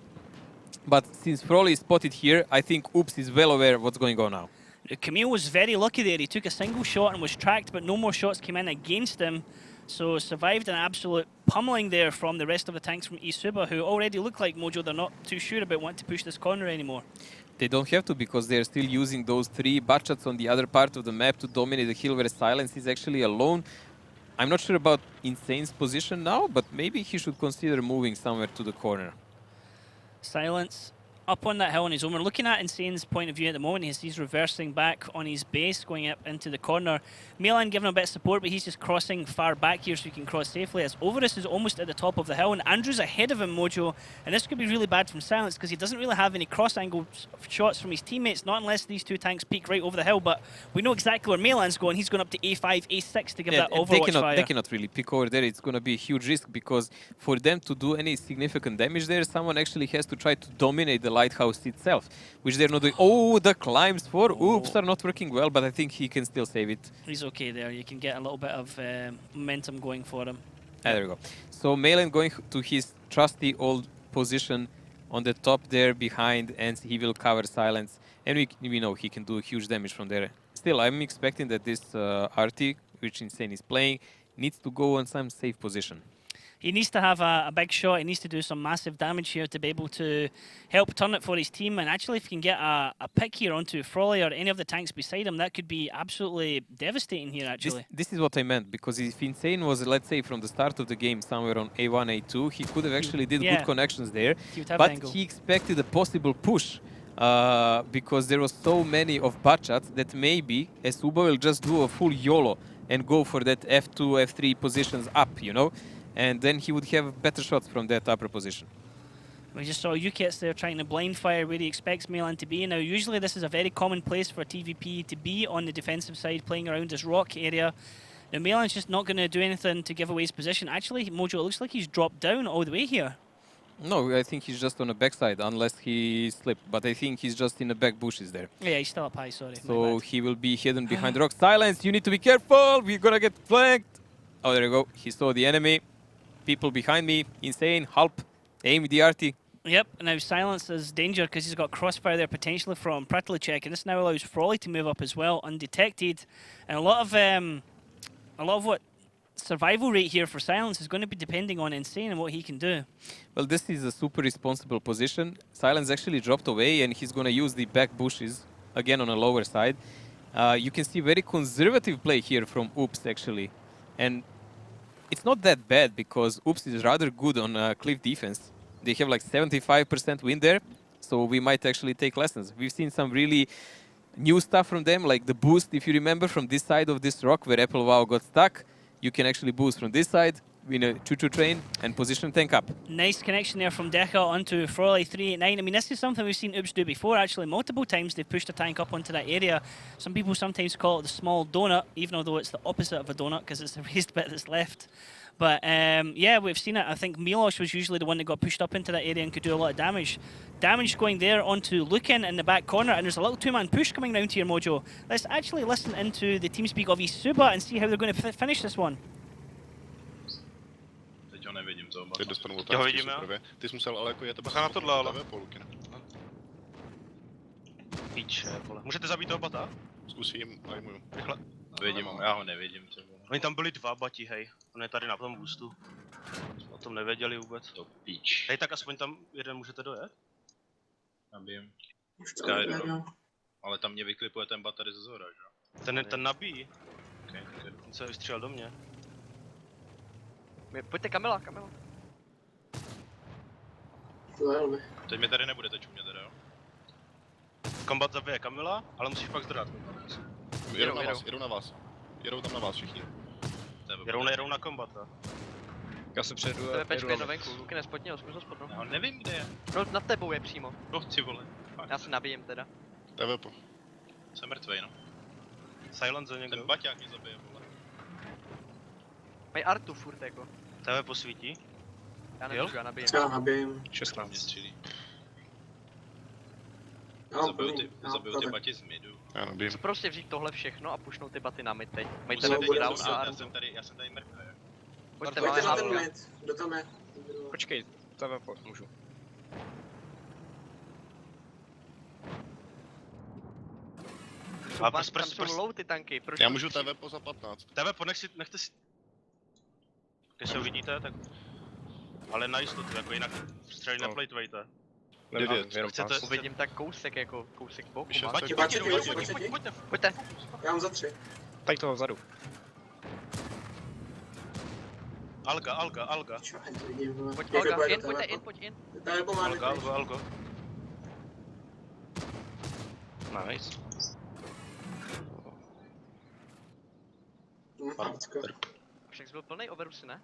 but since Froley is spotted here, I think Oops is well aware of what's going on now. Camille was very lucky there. He took a single shot and was tracked, but no more shots came in against him. So survived an absolute pummeling there from the rest of the tanks from eSuba, who already look like Mojo. They're not too sure about wanting to push this corner anymore. They don't have to, because they're still using those 3 batchats on the other part of the map to dominate the hill where Silence is actually alone. I'm not sure about Insane's position now, but maybe he should consider moving somewhere to the corner. Silence up on that hill on his own. We're looking at Insane's point of view at the moment. He's reversing back on his base, going up into the corner. Milan giving him a bit of support, but he's just crossing far back here so he can cross safely. As Overus is almost at the top of the hill, and Andrew's ahead of him, Mojo. And this could be really bad from Silence, because he doesn't really have any cross-angle shots from his teammates, not unless these 2 tanks peek right over the hill. But we know exactly where Milan's going. He's going up to A5, A6 to give that Overwatch fire. They cannot really pick over there. It's going to be a huge risk, because for them to do any significant damage there, someone actually has to try to dominate the lighthouse itself, which they're not doing. Oh, the climbs for Oops are not working well, but I think he can still save it. He's okay there. You can get a little bit of momentum going for him. There we go. So Malen going to his trusty old position on the top there behind, and he will cover Silence. And we know he can do huge damage from there. Still, I'm expecting that this RT, which Insane is playing, needs to go on some safe position. He needs to have a big shot. He needs to do some massive damage here to be able to help turn it for his team. And actually, if he can get a pick here onto Froley or any of the tanks beside him, that could be absolutely devastating here, actually. This is what I meant, because if Insane was, let's say, from the start of the game somewhere on A1, A2, he could have actually did good connections there. But he expected a possible push. Because there was so many of batchats that maybe eSuba will just do a full YOLO and go for that F2, F3 positions up, you know? And then he would have better shots from that upper position. We just saw Ukets there trying to blind fire where he expects Milan to be. Now, usually this is a very common place for a TVP to be on the defensive side, playing around this rock area. Now, Milan's just not going to do anything to give away his position. Actually, Mojo, it looks like he's dropped down all the way here. No, I think he's just on the backside, unless he slipped. But I think he's just in the back bushes there. Yeah, he's still up high, sorry. So he will be hidden behind the rock. Silence, you need to be careful. We're going to get flanked. Oh, there you go. He saw the enemy. People behind me. Insane. Help. Aim the RT. Yep, now Silence is danger because he's got crossfire there potentially from Pratlicek, and this now allows Froley to move up as well, undetected. And a lot of what survival rate here for Silence is going to be depending on Insane and what he can do. Well, this is a super responsible position. Silence actually dropped away, and he's going to use the back bushes again on a lower side. You can see very conservative play here from Oops, actually. And it's not that bad, because Oops is rather good on cliff defense. They have like 75% win there, so we might actually take lessons. We've seen some really new stuff from them, like the boost, if you remember, from this side of this rock where Apple Wow got stuck. You can actually boost from this side, win a choo-choo train, and position tank up. Nice connection there from Deca onto Frawley 389. I mean, this is something we've seen Oops do before, actually. Multiple times they've pushed a tank up onto that area. Some people sometimes call it the small donut, even though it's the opposite of a donut because it's the raised bit that's left. But yeah, we've seen it. I think Milos was usually the one that got pushed up into that area and could do a lot of damage. Damage going there onto Lucan in the back corner, and there's a little two-man push coming round here, Mojo. Let's actually listen into the TeamSpeak of eSuba and see how they're going to finish this one. Teď ho nevidím, co oba. Teď dostanu Já ho otázky vidím, jo. super. Ty jsi musel ale jako jet Bacha na tohle, ale. Polky, ne? Píče, vole. Můžete zabít toho bata? Zkusím, najmuju. Rychle. Vidím, já ho nevidím, co bylo. Oni tam byli dva bati, hej. On je tady na tom boostu. O tom nevěděli vůbec. To píč. Hej, tak aspoň tam jeden můžete dojet? Nabijím. Už to Skyro. nevěděl. Ale tam mě vyklipuje ten bat tady ze zhora, že? Ten nabíjí. Okay. On se vystřelil do mě. Pojďte Kamila. To je helby. Teď mě tady nebude teď u mě teda, jo? Kombat zabije Kamila, ale musíš pak zdrát. Jedou na vás. Jedou tam na vás všichni. Jedou na kombata. Já se přejdu. Pečku jedno venku, Luky nespotně ho, zkus ho spotnout. Já nevím, kde je. No nad tebou je přímo. No ty vole. Fakt. Já se nabijím teda. TVP. Jsem mrtvej, no. Silent za někdo. Ten baťák mě zabije, vole. Mají artu furt jako. TV posvítí. Já nemůžu, já nabijím. Já nabijím. 16. Mě střílí. Já mám plný. Zabiju ty batě z midu. Já nabijím. Chci prostě vzít tohle všechno a pušnout ty baty na mid teď. Mají Musím tady teď půl něco round a udělat, artu. já jsem tady mrtvý. Pojďte, Pojďte máme na ten hlavka. mid. Kdo tam je? Počkej, TVP můžu. A Tam prs. jsou low ty tanky, proč? Já můžu TVP za 15. TV, nechte si... Když se uvidíte, tak... Ale na jistotu, jako jinak střelí na plateweighte. Nemám, Devět. jenom Chcete- pás. Uvidím tak kousek jako, kousek boku. Vyšel má. jsem. Bati, Bati, Pojďte. Já mám za 3. Tady toho vzadu. Alga. Čo, jen to vidím, vole. Pojď Jak Olga, vypadá in, ta pojďte mapa? in, pojď in. Tady pomáhne. Algo. Nice. Však jsi byl plnej overusy, ne?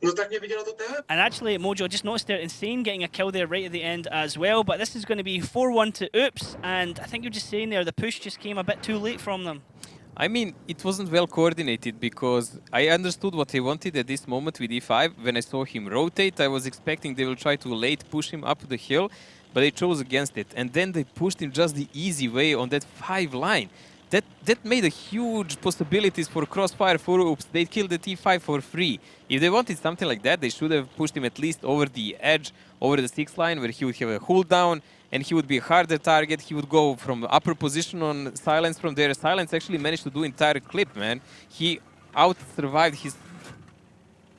No tak mě vidělo to TV. And actually, Mojo, just noticed there, Insane getting a kill there right at the end as well. But this is going to be 4-1 to Oops, and I think you're just saying there, the push just came a bit too late from them. I mean, it wasn't well coordinated because I understood what they wanted at this moment with E5. When I saw him rotate, I was expecting they will try to late push him up the hill, but they chose against it. And then they pushed him just the easy way on that 5 line. That made a huge possibilities for crossfire for Oops. They killed the T5 for free. If they wanted something like that, they should have pushed him at least over the edge, over the 6 line, where he would have a cooldown, and he would be a harder target. He would go from upper position on Silence from there. Silence actually managed to do entire clip, man. He out-survived his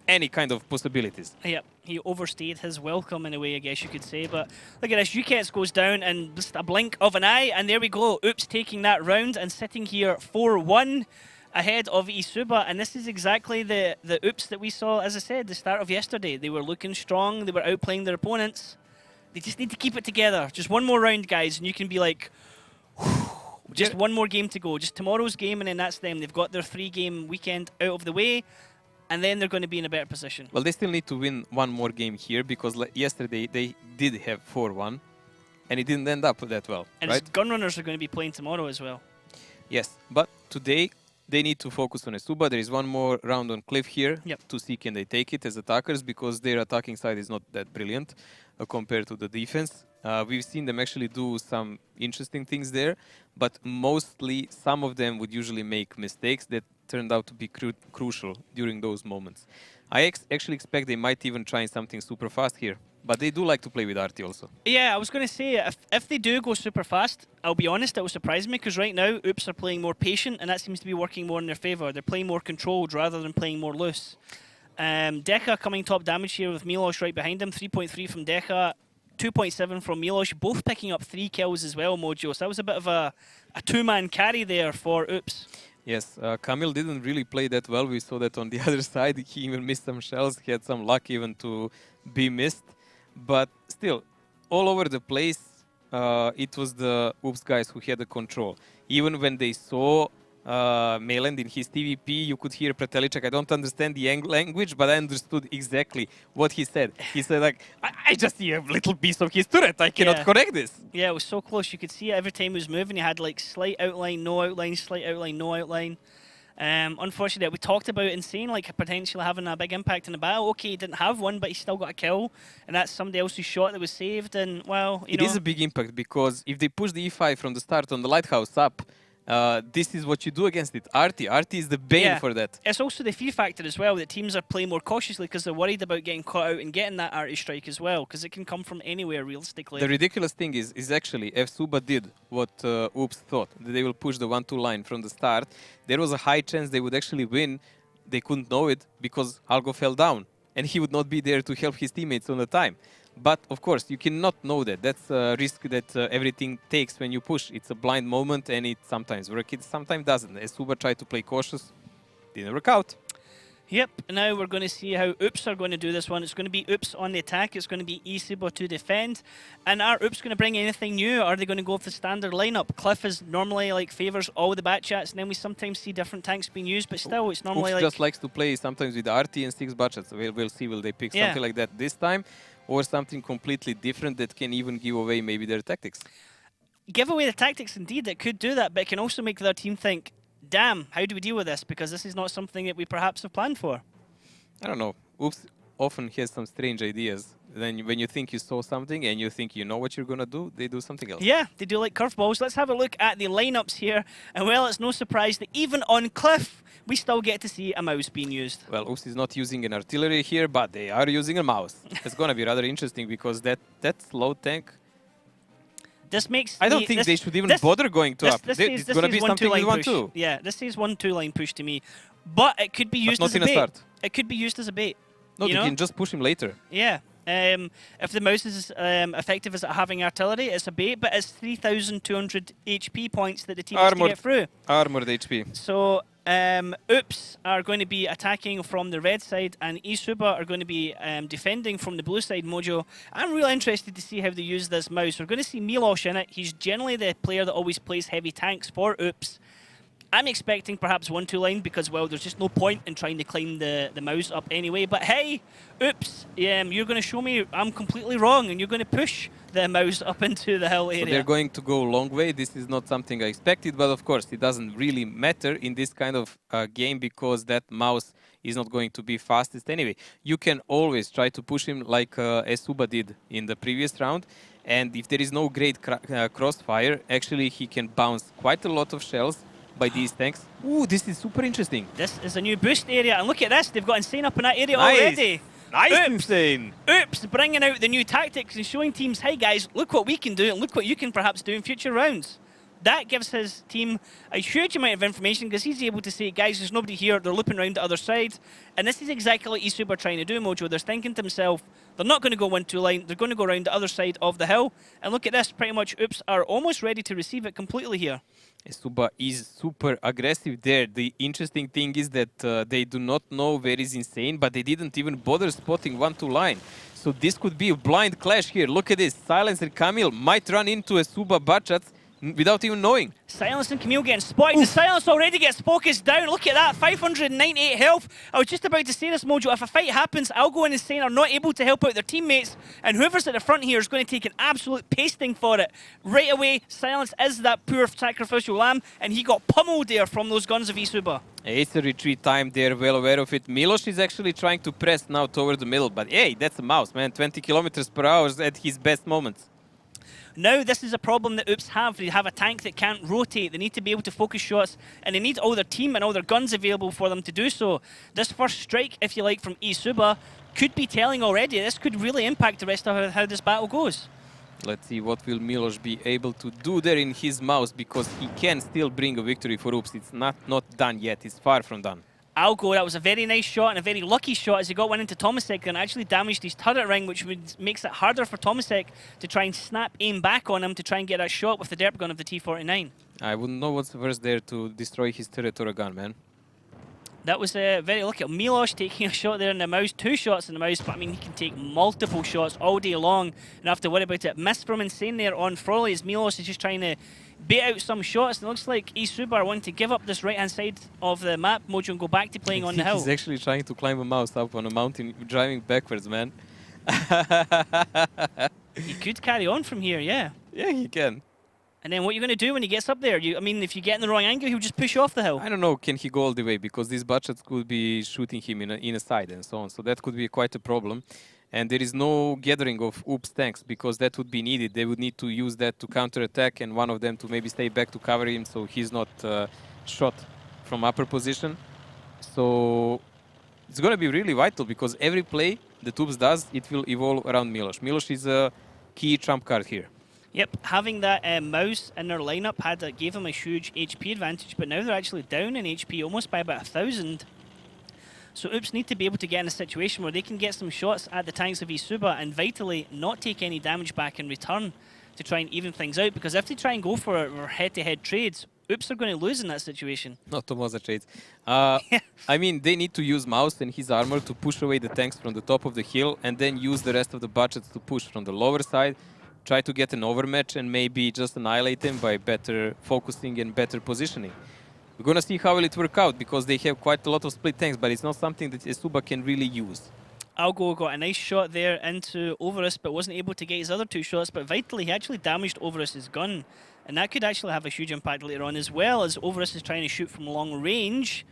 any kind of possibilities. Yep, he overstayed his welcome in a way, I guess you could say. But look at this, Ukets goes down in just a blink of an eye, and there we go. Oops taking that round and sitting here 4-1 ahead of eSuba. And this is exactly the Oops that we saw, as I said, the start of yesterday. They were looking strong, they were outplaying their opponents. They just need to keep it together. Just one more round, guys, and you can be like, just one more game to go. Just tomorrow's game, and then that's them. They've got their 3-game weekend out of the way, and then they're going to be in a better position. Well, they still need to win one more game here because yesterday they did have 4-1, and it didn't end up that well, And right? Gunrunners are going to be playing tomorrow as well. Yes, but today they need to focus on eSuba. There is one more round on Cliff here to see can they take it as attackers because their attacking side is not that brilliant compared to the defense. We've seen them actually do some interesting things there, but mostly some of them would usually make mistakes that turned out to be crucial during those moments. I actually expect they might even try something super fast here, but they do like to play with Arty also. Yeah, I was going to say, if they do go super fast, I'll be honest, it will surprise me, because right now, Oops are playing more patient, and that seems to be working more in their favour. They're playing more controlled rather than playing more loose. Deca coming top damage here with Milos right behind him, 3.3 from Deca, 2.7 from Milos, both picking up 3 kills as well, Mojo. So that was a bit of a two-man carry there for Oops. Yes, Kamil didn't really play that well. We saw that on the other side. He even missed some shells. He had some luck even to be missed. but still, all over the place, it was the Oops guys who had the control. Even when they saw Mayland in his TVP, you could hear Pretelichek. I don't understand the language, but I understood exactly what he said. He said, like, I just see a little piece of his turret. I cannot correct this. Yeah, it was so close. You could see it every time he was moving. He had like slight outline, no outline, slight outline, no outline. Unfortunately, we talked about Insane like potentially having a big impact in the battle. Okay, he didn't have one, but he still got a kill, and that's somebody else's shot that was saved. And well, It is a big impact because if they push the E5 from the start on the lighthouse up, this is what you do against it. RT is the bane for that. It's also the fear factor as well that teams are playing more cautiously because they're worried about getting caught out and getting that RT strike as well, because it can come from anywhere realistically. The ridiculous thing is actually eSuba did what Oops thought. They will push the 1-2 line from the start. There was a high chance they would actually win. They couldn't know it because Algo fell down and he would not be there to help his teammates on the time. But of course, you cannot know that. That's a risk that everything takes when you push. It's a blind moment and it sometimes works, it sometimes doesn't. eSuba tried to play cautious, didn't work out. Yep, now we're going to see how Oops are going to do this one. It's going to be Oops on the attack, it's going to be eSuba to defend. And are Oops going to bring anything new? Are they going to go with the standard lineup? Cliff is normally like favours all the bat chats, and then we sometimes see different tanks being used, but still it's normally Oops like... just likes to play sometimes with RT and 6 bat chats. We'll see, will they pick something like that this time? Or something completely different that can even give away maybe their tactics? Give away the tactics, indeed, it could do that, but it can also make their team think, damn, how do we deal with this? Because this is not something that we perhaps have planned for. I don't know. Oops often has some strange ideas. Then when you think you saw something and you think you know what you're going to do, they do something else. Yeah, they do like curveballs. Let's have a look at the lineups here. And well, it's no surprise that even on Cliff, we still get to see a mouse being used. Well, Oops is not using an artillery here, but they are using a mouse. It's going to be rather interesting because that slow tank... This makes I don't think they should even bother going to up. It's going to be something with 1-2. Yeah, this is 1-2 line push to me. But it could be used as a bait. It could be used as a bait. No, you can just push him later. Yeah. If the mouse is effective as at having artillery, it's a bait, but it's 3,200 HP points that the team needs to get through. Armored HP. So Oops are going to be attacking from the red side, and eSuba are going to be defending from the blue side. Mojo, I'm really interested to see how they use this mouse. We're going to see Milosh in it. He's generally the player that always plays heavy tanks for Oops. I'm expecting perhaps 1-2 line because, well, there's just no point in trying to climb the mouse up anyway. But hey, Oops, you're going to show me I'm completely wrong and you're going to push the mouse up into the hill area. So they're going to go a long way. This is not something I expected, but of course it doesn't really matter in this kind of game because that mouse is not going to be fastest anyway. You can always try to push him like eSuba did in the previous round. And if there is no great crossfire, actually he can bounce quite a lot of shells by these tanks. Ooh, this is super interesting. This is a new boost area, and look at this. They've got Insane up in that area already. Nice, Insane. Oops, bringing out the new tactics and showing teams, hey guys, look what we can do and look what you can perhaps do in future rounds. That gives his team a huge amount of information because he's able to say, guys, there's nobody here, they're looping around the other side. And this is exactly what eSuba are trying to do, Mojo. They're thinking to themselves, they're not going to go 1-2 line, they're going to go around the other side of the hill. And look at this, pretty much Oops are almost ready to receive it completely here. eSuba is super aggressive there. The interesting thing is that they do not know where is Insane, but they didn't even bother spotting 1-2 line. So this could be a blind clash here. Look at this. Silence and Camille might run into eSuba Bachats without even knowing. Silence and Camille getting spotted. The Silence already gets focused down. Look at that, 598 health. I was just about to say this, Mojo. If a fight happens, Algo and Insane are not able to help out their teammates, and whoever's at the front here is going to take an absolute pasting for it. Right away, Silence is that poor sacrificial lamb, and he got pummeled there from those guns of eSuba. It's a retreat time, they're well aware of it. Milosh is actually trying to press now toward the middle, but hey, that's a mouse, man. 20 kilometers per hour at his best moments. Now this is a problem that Oops have. They have a tank that can't rotate. They need to be able to focus shots, and they need all their team and all their guns available for them to do so. This first strike, if you like, from eSuba could be telling already. This could really impact the rest of how this battle goes. Let's see what will Milosh be able to do there in his mouse, because he can still bring a victory for Oops. It's not done yet. It's far from done. Algo, that was a very nice shot and a very lucky shot as he got one into Tomasek and actually damaged his turret ring, which makes it harder for Tomasek to try and snap aim back on him to try and get that shot with the derp gun of the T-49. I wouldn't know what's worse there, to destroy his turret or a gun, man. That was very lucky. Milos taking a shot there in the mouse, 2 shots in the mouse, but I mean, he can take multiple shots all day long and have to worry about it. Miss from Insane there on Frawley as Milos is just trying to bait out some shots. And it looks like eSuba are wanting to give up this right-hand side of the map, Mojo, and go back to playing on the hill. He's actually trying to climb a mouse up on a mountain, driving backwards, man. He could carry on from here, yeah. Yeah, he can. And then what are you going to do when he gets up there? I mean, if you get in the wrong angle, he'll just push you off the hill. I don't know, can he go all the way? Because these budgets could be shooting him in a side and so on. So that could be quite a problem. And there is no gathering of Oops tanks because that would be needed. They would need to use that to counter-attack and one of them to maybe stay back to cover him so he's not shot from upper position. So it's going to be really vital because every play that Oops does, it will evolve around Milos. Milos is a key trump card here. Yep, having that mouse in their lineup gave them a huge HP advantage, but now they're actually down in HP almost by about 1,000. So Oops need to be able to get in a situation where they can get some shots at the tanks of eSuba and vitally not take any damage back in return to try and even things out, because if they try and go for head-to-head trades, Oops are going to lose in that situation. Not Tomoza trades. I mean, they need to use Mouse and his armor to push away the tanks from the top of the hill and then use the rest of the budgets to push from the lower side. Try to get an overmatch and maybe just annihilate them by better focusing and better positioning. We're gonna see how will it work out because they have quite a lot of split tanks, but it's not something that eSuba can really use. Algo got a nice shot there into Overus, but wasn't able to get his other 2 shots, but vitally he actually damaged Overus's gun. And that could actually have a huge impact later on, as well as Overus is trying to shoot from long range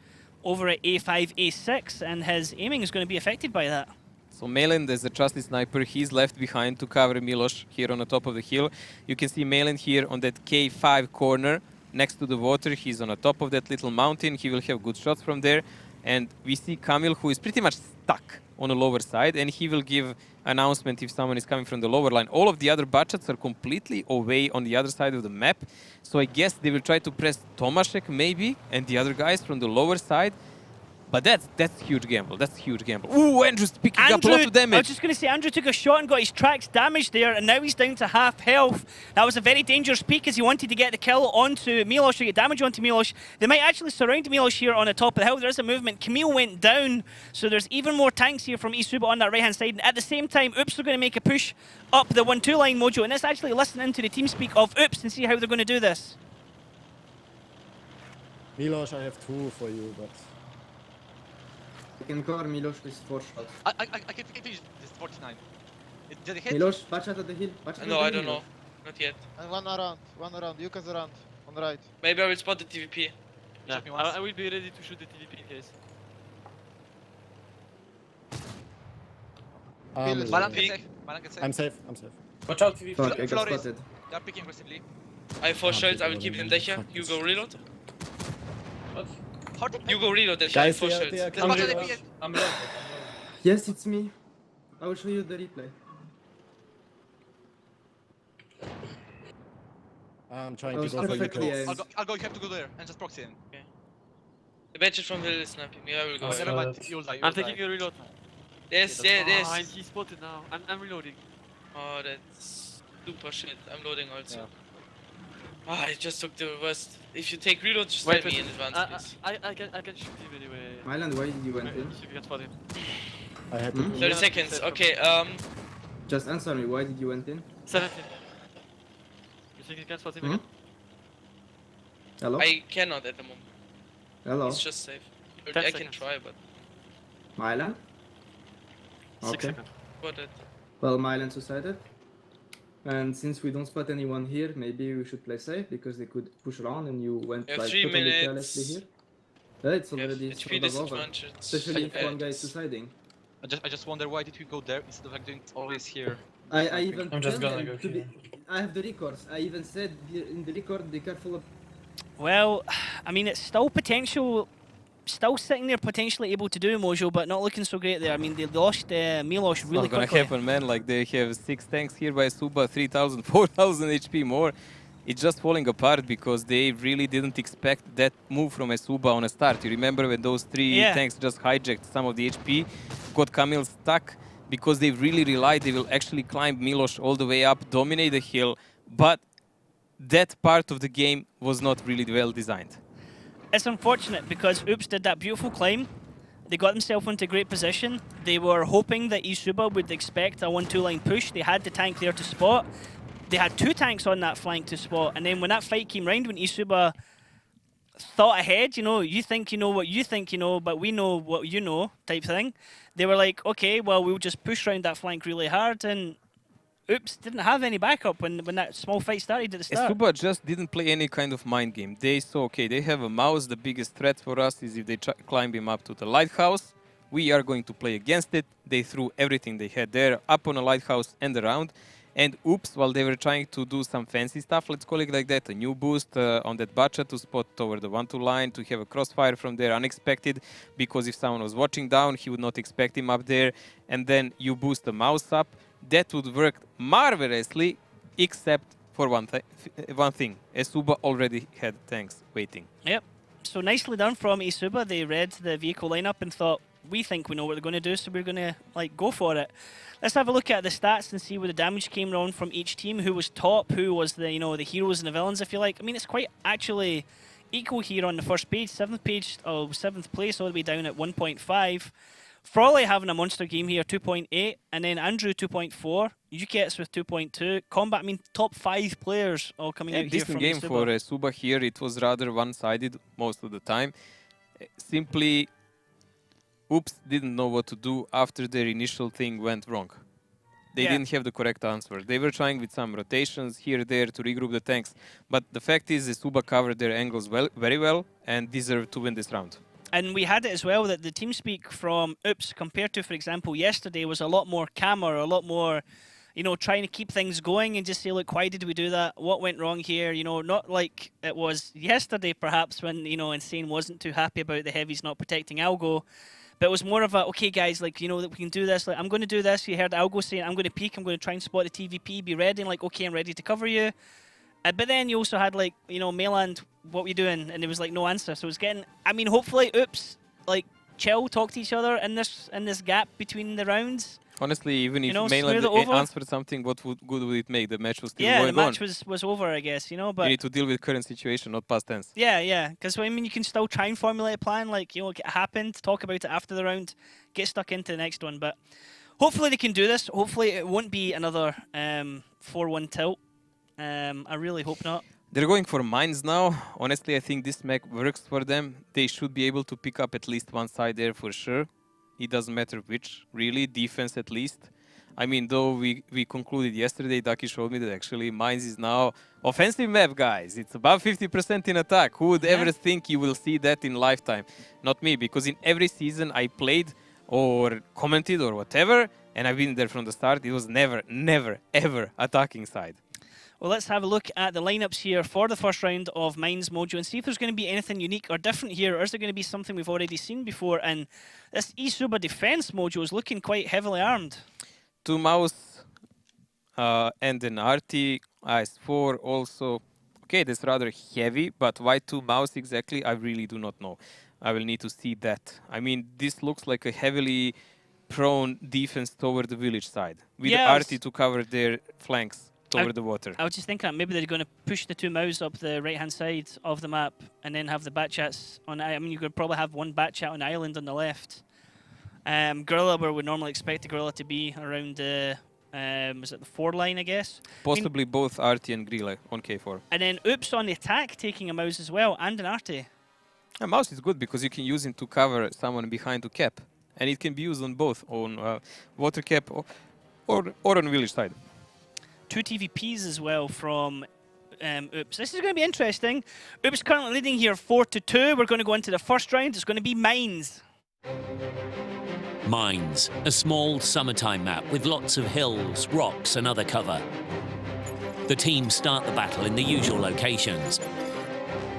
over at A5, A6, and his aiming is going to be affected by that. So Melen, as a trusted sniper, he's left behind to cover Milos here on the top of the hill. You can see Melen here on that K5 corner next to the water. He's on the top of that little mountain. He will have good shots from there. And we see Kamil, who is pretty much stuck on the lower side, and he will give announcement if someone is coming from the lower line. All of the other budgets are completely away on the other side of the map. So I guess they will try to press Tomaszek maybe, and the other guys from the lower side. But that's huge gamble. That's huge gamble. Ooh, Andrew's picking up a lot of damage. I was just going to say, Andrew took a shot and got his tracks damaged there, and now he's down to half health. That was a very dangerous peek as he wanted to get the kill onto Milos, or get damage onto Milos. They might actually surround Milos here on the top of the hill. There is a movement. Camille went down, so there's even more tanks here from eSuba on that right-hand side. And at the same time, Oops are going to make a push up the 1-2 line, Mojo, and let's actually listen into the team speak of Oops and see how they're going to do this. Milos, I have 2 for you, but... I can cover Milos with 4 shots. I can finish this 49. Did it hit? Milos, watch out of the hill. No, I don't know. Not yet. And one around. You can around. On the right. Maybe I will spot the TVP. Yeah, I will be ready to shoot the TVP in case. Balan get safe. Balan get safe. I'm safe. Watch out, TVP. Fuck, I got spotted. They are picking aggressively. I have 4 shells, I will keep them Dächer. You go reload. What? You go reload Dächer, I have 4 shells. I'm low. Yes, it's me. I will show you the replay. I'm trying I to was go for you. perfectly Coach. aimed. I'll go, you have to go there and just proxy him. Okay. The badge from Hill is sniping me, I will go. Never mind, you'll die. I'm taking a reload. Yes. Ah, and he's spotted now. I'm reloading. Oh, that's super shit. I'm loading also. Ah, I just took the worst. If you take reload, just tell me in advance, please. I can shoot him anyway. Myland, why did you went in? If you can spot him. I had to 30 seconds, okay, Just answer me, why did you went in? 17. You think you can spot him again? Hello? I cannot at the moment. Hello? It's just safe. 10 I can seconds. try, but... Myland? 6 Okay. seconds. What it? Well, Myland suicided. And since we don't spot anyone here, maybe we should play safe because they could push around and you went You have like 3 totally minutes. carelessly here. Yeah, it's You have already HP sort of over. disadvantage. Especially if one guy is suiciding. I just wonder why did we go there instead of like doing always here. I even I'm just tell gonna them go to be, I have the records. I even said in the record, be careful of... Well, I mean, it's still potential, still sitting there potentially able to do Mojo, but not looking so great there. I mean, they lost Milos really Not gonna quickly. happen, man. Like, they have 6 tanks here by Suba, 3,000, 4,000 HP more. It's just falling apart because they really didn't expect that move from eSuba on a start. You remember when those 3 tanks just hijacked some of the HP, got Kamil stuck because they really relied they will actually climb Milos all the way up, dominate the hill, but that part of the game was not really well designed. It's unfortunate because Oops did that beautiful climb. They got themselves into great position. They were hoping that eSuba would expect a 1-2 line push. They had the tank there to spot. They had 2 tanks on that flank to spot. And then when that fight came round, when eSuba thought ahead, you know, you think you know what you think you know, but we know what you know type thing. They were like, okay, well, we'll just push round that flank really hard. And Oops didn't have any backup when that small fight started at the start. eSuba just didn't play any kind of mind game. They saw, okay, they have a mouse. The biggest threat for us is if they climb him up to the lighthouse. We are going to play against it. They threw everything they had there, up on a lighthouse and around. And Oops, while they were trying to do some fancy stuff, let's call it like that, a new boost on that Bacha to spot over the 1-2 line, to have a crossfire from there, unexpected, because if someone was watching down, he would not expect him up there. And then you boost the mouse up. That would work marvelously, except for one thing. eSuba already had tanks waiting. Yep. So nicely done from eSuba. They read the vehicle lineup and thought, we think we know what they're going to do, so we're going to go for it. Let's have a look at the stats and see where the damage came around from each team. Who was top? Who was the the heroes and the villains, if you like? I mean, it's quite actually equal here on the first page. 7th place all the way down at 1.5. Frawley having a monster game here, 2.8, and then Andrew 2.4, Ukets with 2.2. Combat, I mean, top 5 players all coming out here from decent game eSuba. for eSuba here. It was rather one-sided most of the time. Simply, Oops didn't know what to do after their initial thing went wrong. They didn't have the correct answer. They were trying with some rotations here, there to regroup the tanks. But the fact is, eSuba covered their angles very well and deserved to win this round. And we had it as well that the team speak from Oops compared to, for example, yesterday was a lot more calmer, a lot more, trying to keep things going and just say, look, why did we do that? What went wrong here? Not like it was yesterday, perhaps, when, Insane wasn't too happy about the heavies not protecting Algo. But it was more of a, okay, guys, that we can do this. Like, I'm going to do this. You heard Algo saying, I'm going to peek. I'm going to try and spot the TVP. Be ready. And like, okay, I'm ready to cover you. But then you also had, Mayland, what were you doing? And there was, no answer. So it was getting... I mean, hopefully, Oops, chill, talk to each other in this gap between the rounds. Honestly, even if Mayland answered something, what good would it make? The match was still going on. Yeah, the match was over, I guess, but... You need to deal with current situation, not past tense. Yeah. Because, I mean, you can still try and formulate a plan, it happened, talk about it after the round, get stuck into the next one. But hopefully they can do this. Hopefully it won't be another 4-1 tilt. I really hope not. They're going for mines now. Honestly, I think this mech works for them. They should be able to pick up at least one side there for sure. It doesn't matter which, really, defense at least. I mean, though we concluded yesterday, Ducky showed me that actually mines is now offensive map, guys. It's above 50% in attack. Who would ever think you will see that in lifetime? Not me, because in every season I played or commented or whatever, and I've been there from the start, it was never, ever attacking side. Well, let's have a look at the lineups here for the first round of Mines Mojo and see if there's going to be anything unique or different here, or is there going to be something we've already seen before? And this eSuba defense Mojo is looking quite heavily armed. 2 mouse and an RT, IS-4 also. Okay, that's rather heavy, but why 2 mouse exactly, I really do not know. I will need to see that. I mean, this looks like a heavily prone defense toward the village side, with RT to cover their flanks. Over the water. I was just thinking that maybe they're going to push the 2 mouse up the right-hand side of the map and then have the bat-chats on... I mean, you could probably have one bat-chat on the island on the left. Gorilla, where we normally expect the Gorilla to be around the... was it the 4 line, I guess? Possibly both RT and Grille on K4. And then Oops on the attack, taking a mouse as well, and an RT. A mouse is good because you can use it to cover someone behind to cap. And it can be used on both, on water cap or on village side. 2 TVPs as well from Oops. This is going to be interesting. Oops currently leading here 4-2. We're going to go into the first round. It's going to be Mines. Mines, a small summertime map with lots of hills, rocks and other cover. The teams start the battle in the usual locations,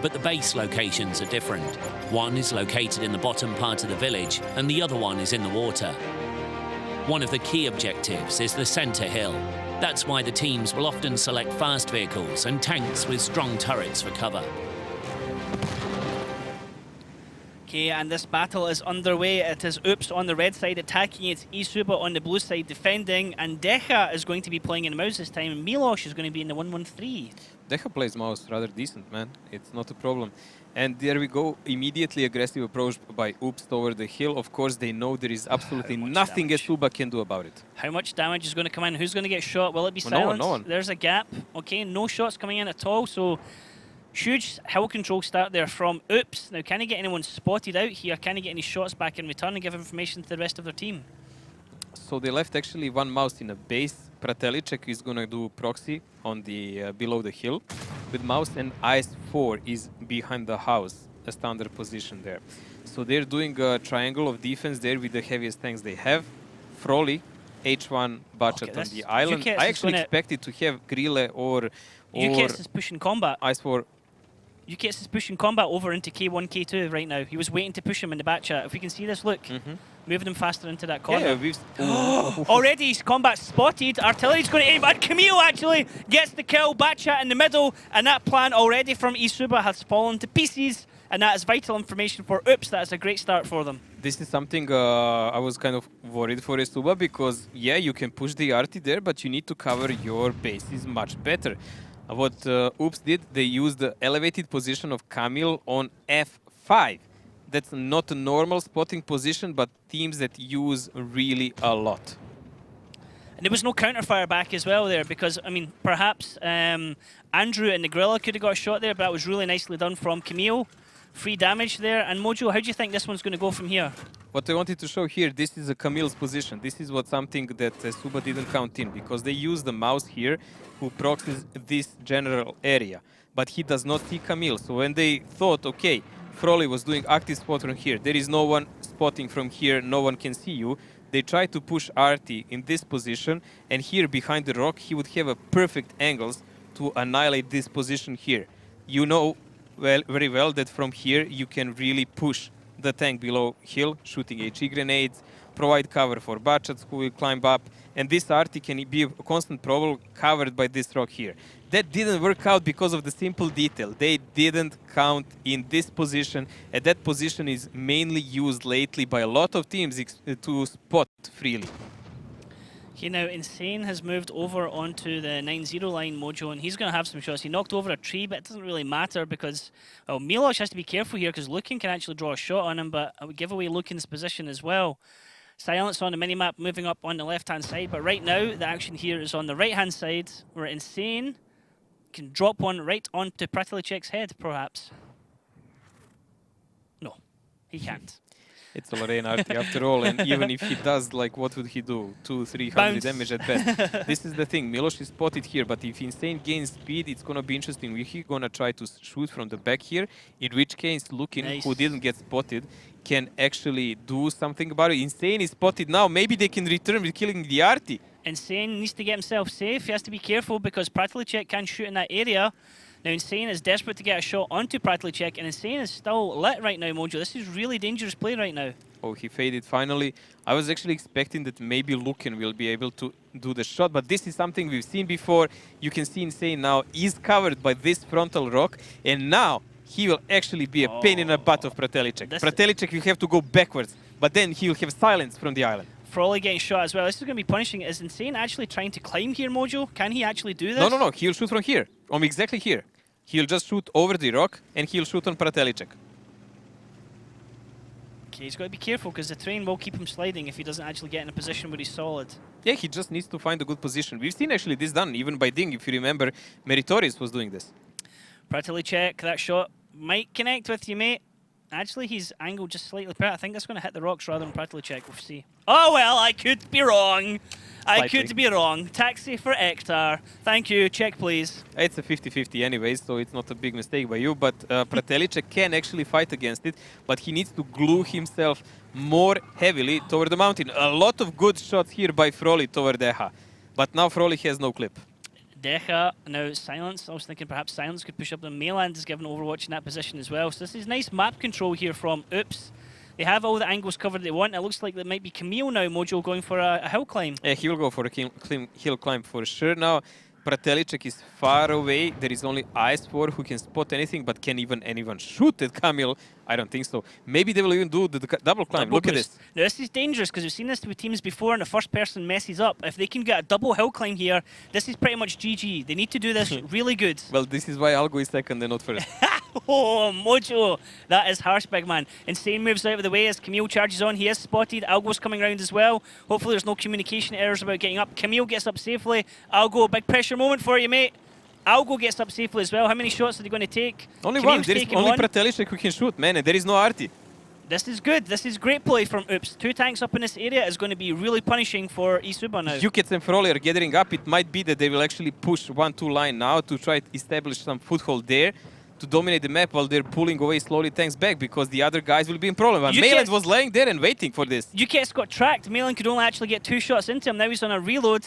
but the base locations are different. One is located in the bottom part of the village and the other one is in the water. One of the key objectives is the center hill. That's why the teams will often select fast vehicles and tanks with strong turrets for cover. Okay, and this battle is underway. It is Oops on the red side attacking. It's eSuba on the blue side defending. And Decha is going to be playing in the mouse this time. And Milosh is going to be in the 1-1-3. Decha plays mouse rather decent, man. It's not a problem. And there we go. Immediately aggressive approach by Oops toward the hill. Of course, they know there is absolutely nothing eSuba can do about it. How much damage is going to come in? Who's going to get shot? Will it be Well, Silence? no one. There's a gap. Okay, no shots coming in at all. So huge hill control start there from Oops. Now, can he get anyone spotted out here? Can he get any shots back in return and give information to the rest of their team? So they left actually one mouse in a base. Pratelicek is going to do proxy on the below the hill with mouse, and IS-4 is behind the house, a standard position there. So they're doing a triangle of defense there with the heaviest tanks they have. Froly, H1 budget on the island. I actually expected to have Grille or UKS is pushing combat. IS-4. UKS is pushing combat over into K1, K2 right now. He was waiting to push him in the back chat. If we can see this, look. Moving him faster into that corner. Yeah, already he's combat spotted. Artillery's going to aim, and Camille actually gets the kill. Back chat in the middle, and that plan already from eSuba has fallen to pieces, and that is vital information for Oops. That is a great start for them. This is something I was kind of worried for eSuba, because yeah, you can push the RT there, but you need to cover your bases much better. What Oops did, they used the elevated position of Camille on F5. That's not a normal spotting position, but teams that use really a lot. And there was no counterfire back as well there, because, I mean, perhaps Andrew and the Gorilla could have got a shot there, but that was really nicely done from Camille. Free damage there. And Mojo, how do you think this one's going to go from here? What I wanted to show here, this is a Camille's position. This is something that Suba didn't count in, because they use the mouse here who proxies this general area. But he does not see Camille. So when they thought, okay, Froly was doing active spot from here, there is no one spotting from here, no one can see you, they tried to push RT in this position, and here behind the rock he would have a perfect angles to annihilate this position here. You know very well that from here you can really push the tank below hill, shooting HE grenades, provide cover for Bachats who will climb up, and this RT can be a constant problem covered by this rock here. That didn't work out because of the simple detail. They didn't count in this position, and that position is mainly used lately by a lot of teams to spot freely. Okay, now Insane has moved over onto the 9-0 line, Mojo, and he's going to have some shots. He knocked over a tree, but it doesn't really matter because, well, Milosh has to be careful here because Lukin can actually draw a shot on him, but I would give away Lukin's position as well. Silence on the minimap moving up on the left-hand side, but right now the action here is on the right-hand side where Insane can drop one right onto Pratelicek's head, perhaps. No, he can't. It's a Lorraine RT after all, and even if he does, like, what would he do? 200-300 damage at best. This is the thing, Milosh is spotted here, but if Insane gains speed, it's gonna be interesting. He's gonna try to shoot from the back here, in which case Lukin, who didn't get spotted, can actually do something about it. Insane is spotted now, maybe they can return with killing the RT. Insane needs to get himself safe. He has to be careful because Pratelicek can shoot in that area. Now Insane is desperate to get a shot onto Pratelicek, and Insane is still lit right now, Mojo. This is really dangerous play right now. Oh, he faded finally. I was actually expecting that maybe Lukin will be able to do the shot, but this is something we've seen before. You can see Insane now is covered by this frontal rock, and now he will actually be a pain in the butt of Pratelicek. Pratelicek will have to go backwards, but then he will have silence from the island. Froly getting shot as well. This is going to be punishing. Is Insane actually trying to climb here, Mojo? Can he actually do this? No. He'll shoot from here. Exactly here. He'll just shoot over the rock, and he'll shoot on Pratelicek. Okay, he's got to be careful because the terrain will keep him sliding if he doesn't actually get in a position where he's solid. Yeah, he just needs to find a good position. We've seen actually this done, even by Ding, if you remember. Meritorious was doing this. Pratelicek, that shot might connect with you, mate. Actually, he's angled just slightly better. I think that's going to hit the rocks rather than Pratelicek. We'll see. Oh, well, I could be wrong. I could be wrong. Taxi for Ektar. Thank you. Check, please. It's a 50-50 anyways, so it's not a big mistake by you. But Pratelicek can actually fight against it, but he needs to glue himself more heavily toward the mountain. A lot of good shots here by Froly toward Decha. But now Froly has no clip. Decha, now Silence. I was thinking perhaps Silence could push up. The Mainland is given Overwatch in that position as well. So this is nice map control here from Oops. They have all the angles covered they want. It looks like there might be Camille now, Mojo, going for a hill climb. Yeah, he will go for a hill climb for sure. Now, Pratelicek is far away. There is only Ice4 who can spot anything, but can even anyone shoot at Camille? I don't think so. Maybe they will even do the double climb. Look at this. Now, this is dangerous because we've seen this with teams before and the first person messes up. If they can get a double hill climb here, this is pretty much GG. They need to do this really good. Well, this is why Algo is second and not first. Oh, Mojo. That is harsh, big man. Insane moves out of the way as Camille charges on. He is spotted. Algo's coming around as well. Hopefully there's no communication errors about getting up. Camille gets up safely. Algo, big pressure moment for you, mate. Algo gets up safely as well. How many shots are they going to take? Only Camille's one. There is taking only one. Pratelicek who can shoot, man, and there is no Arti. This is good. This is great play from Oops. 2 tanks up in this area is going to be really punishing for eSuba now. Yukets and Froley are gathering up. It might be that they will actually push 1-2 line now to try to establish some foothold there to dominate the map while they're pulling away slowly tanks back because the other guys will be in problem. And Mayland was laying there and waiting for this. Yukets got tracked. Mayland could only actually get 2 shots into him. Now he's on a reload.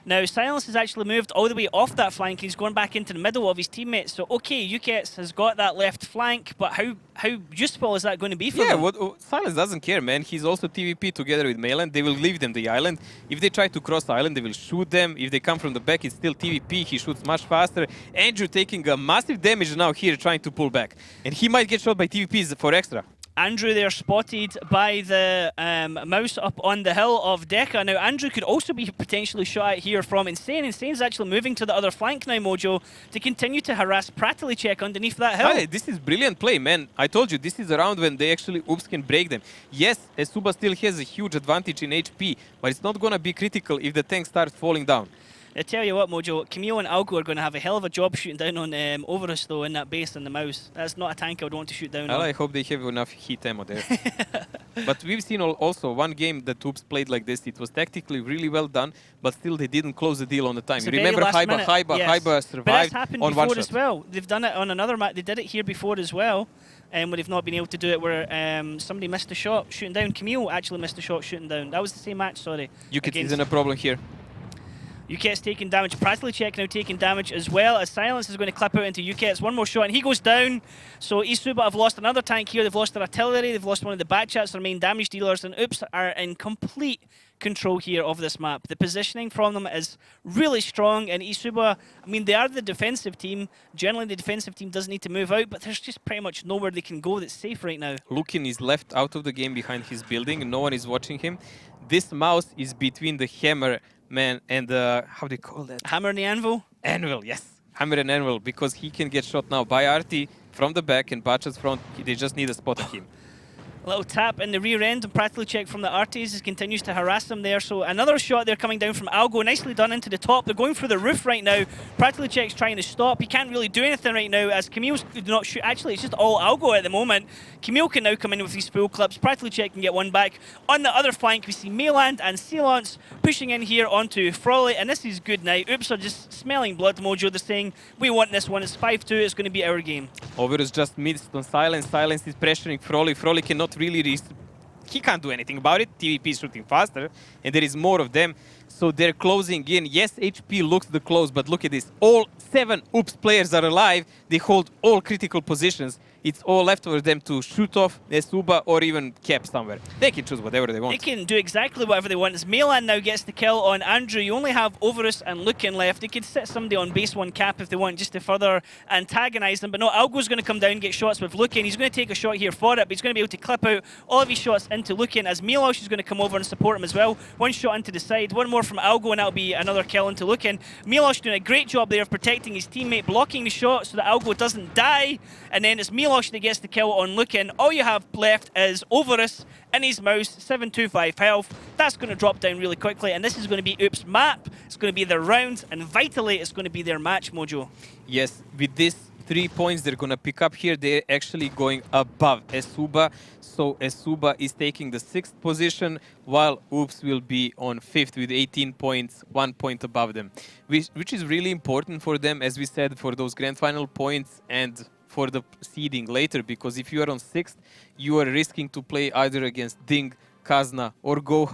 Now, Silence has actually moved all the way off that flank. He's going back into the middle of his teammates. So, okay, Yukets has got that left flank, but how useful is that going to be for them? Yeah, Silence doesn't care, man. He's also TVP together with Mayland. They will leave them the island. If they try to cross the island, they will shoot them. If they come from the back, it's still TVP. He shoots much faster. Andrew taking a massive damage now here, trying to pull back. And he might get shot by TVPs for extra. Andrew there spotted by the mouse up on the hill of Deca. Now, Andrew could also be potentially shot at here from Insane. Insane's actually moving to the other flank now, Mojo, to continue to harass Pratelicek underneath that hill. Hey, this is brilliant play, man. I told you, this is a round when they actually Oops can break them. Yes, eSuba still has a huge advantage in HP, but it's not going to be critical if the tank starts falling down. I tell you what, Mojo, Camille and Algo are going to have a hell of a job shooting down on Overus, though, in that base and the mouse. That's not a tank I would want to shoot down on. I hope they have enough heat ammo there. But we've seen also one game that Oops played like this. It was tactically really well done, but still they didn't close the deal on the time. You remember Haiba survived but that's happened on before one as shot. well. They've done it on another map. They did it here before as well, where they've not been able to do it, where somebody missed a shot shooting down. Camille actually missed a shot shooting down. That was the same match, sorry. Yukets is in a problem here. Yukets taking damage. Pratelicek now taking damage as well, as Silence is going to clip out into Yukets. One more shot and he goes down. So eSuba have lost another tank here. They've lost their artillery. They've lost one of the Batchats, their main damage dealers. And Oops are in complete control here of this map. The positioning from them is really strong. And eSuba, I mean, they are the defensive team. Generally, the defensive team doesn't need to move out, but there's just pretty much nowhere they can go that's safe right now. Lukin is left out of the game behind his building. No one is watching him. This mouse is between the hammer, man, and how do you call that? Hammer and the anvil? Anvil, yes. Hammer and anvil, because he can get shot now by Arti from the back and Batch's front. They just need a spot on him. A little tap in the rear end and Pratelicek from the Artis continues to harass them there. So another shot there coming down from Algo. Nicely done into the top. They're going through the roof right now. Pratelicek's trying to stop. He can't really do anything right now as Camille's not shoot. Actually, it's just all Algo at the moment. Camille can now come in with these full clips. Pratelicek can get one back. On the other flank, we see Mayland and Silence pushing in here onto Froley. And this is good now. Oops are just smelling blood, Mojo. They're saying, we want this one. It's 5-2. It's going to be our game. Overus just missed on Silence. Silence is pressuring Froley. Froley cannot really he can't do anything about it. TVP is shooting faster, and there is more of them. So they're closing in. Yes, HP looks the close, but look at this. All 7 Oops players are alive. They hold all critical positions. It's all left for them to shoot off eSuba or even cap somewhere. They can choose whatever they want. They can do exactly whatever they want. As Mayland now gets the kill on Andrew, you only have Overus and Lukin left. They could sit somebody on base 1 cap if they want, just to further antagonize them. But no, Algo's going to come down and get shots with Lukin. He's going to take a shot here for it, but he's going to be able to clip out all of his shots into Lukin, as Milosh is going to come over and support him as well. One shot into the side, one more from Algo, and that'll be another kill into Lukin. Milosh doing a great job there of protecting his teammate, blocking the shot so that Algo doesn't die. And then it's Milosh that gets the kill on Lukin. All you have left is Overus in his mouse, 725 health. That's going to drop down really quickly, and this is going to be Oops' map. It's going to be their round, and vitally, it's going to be their match, Mojo. Yes, with this 3 points they're going to pick up here, they're actually going above eSuba. So eSuba is taking the 6th position, while Oops will be on 5th with 18 points, 1 point above them. Which is really important for them, as we said, for those grand final points and for the seeding later, because if you are on 6th, you are risking to play either against Ding, Kazna or Gohan.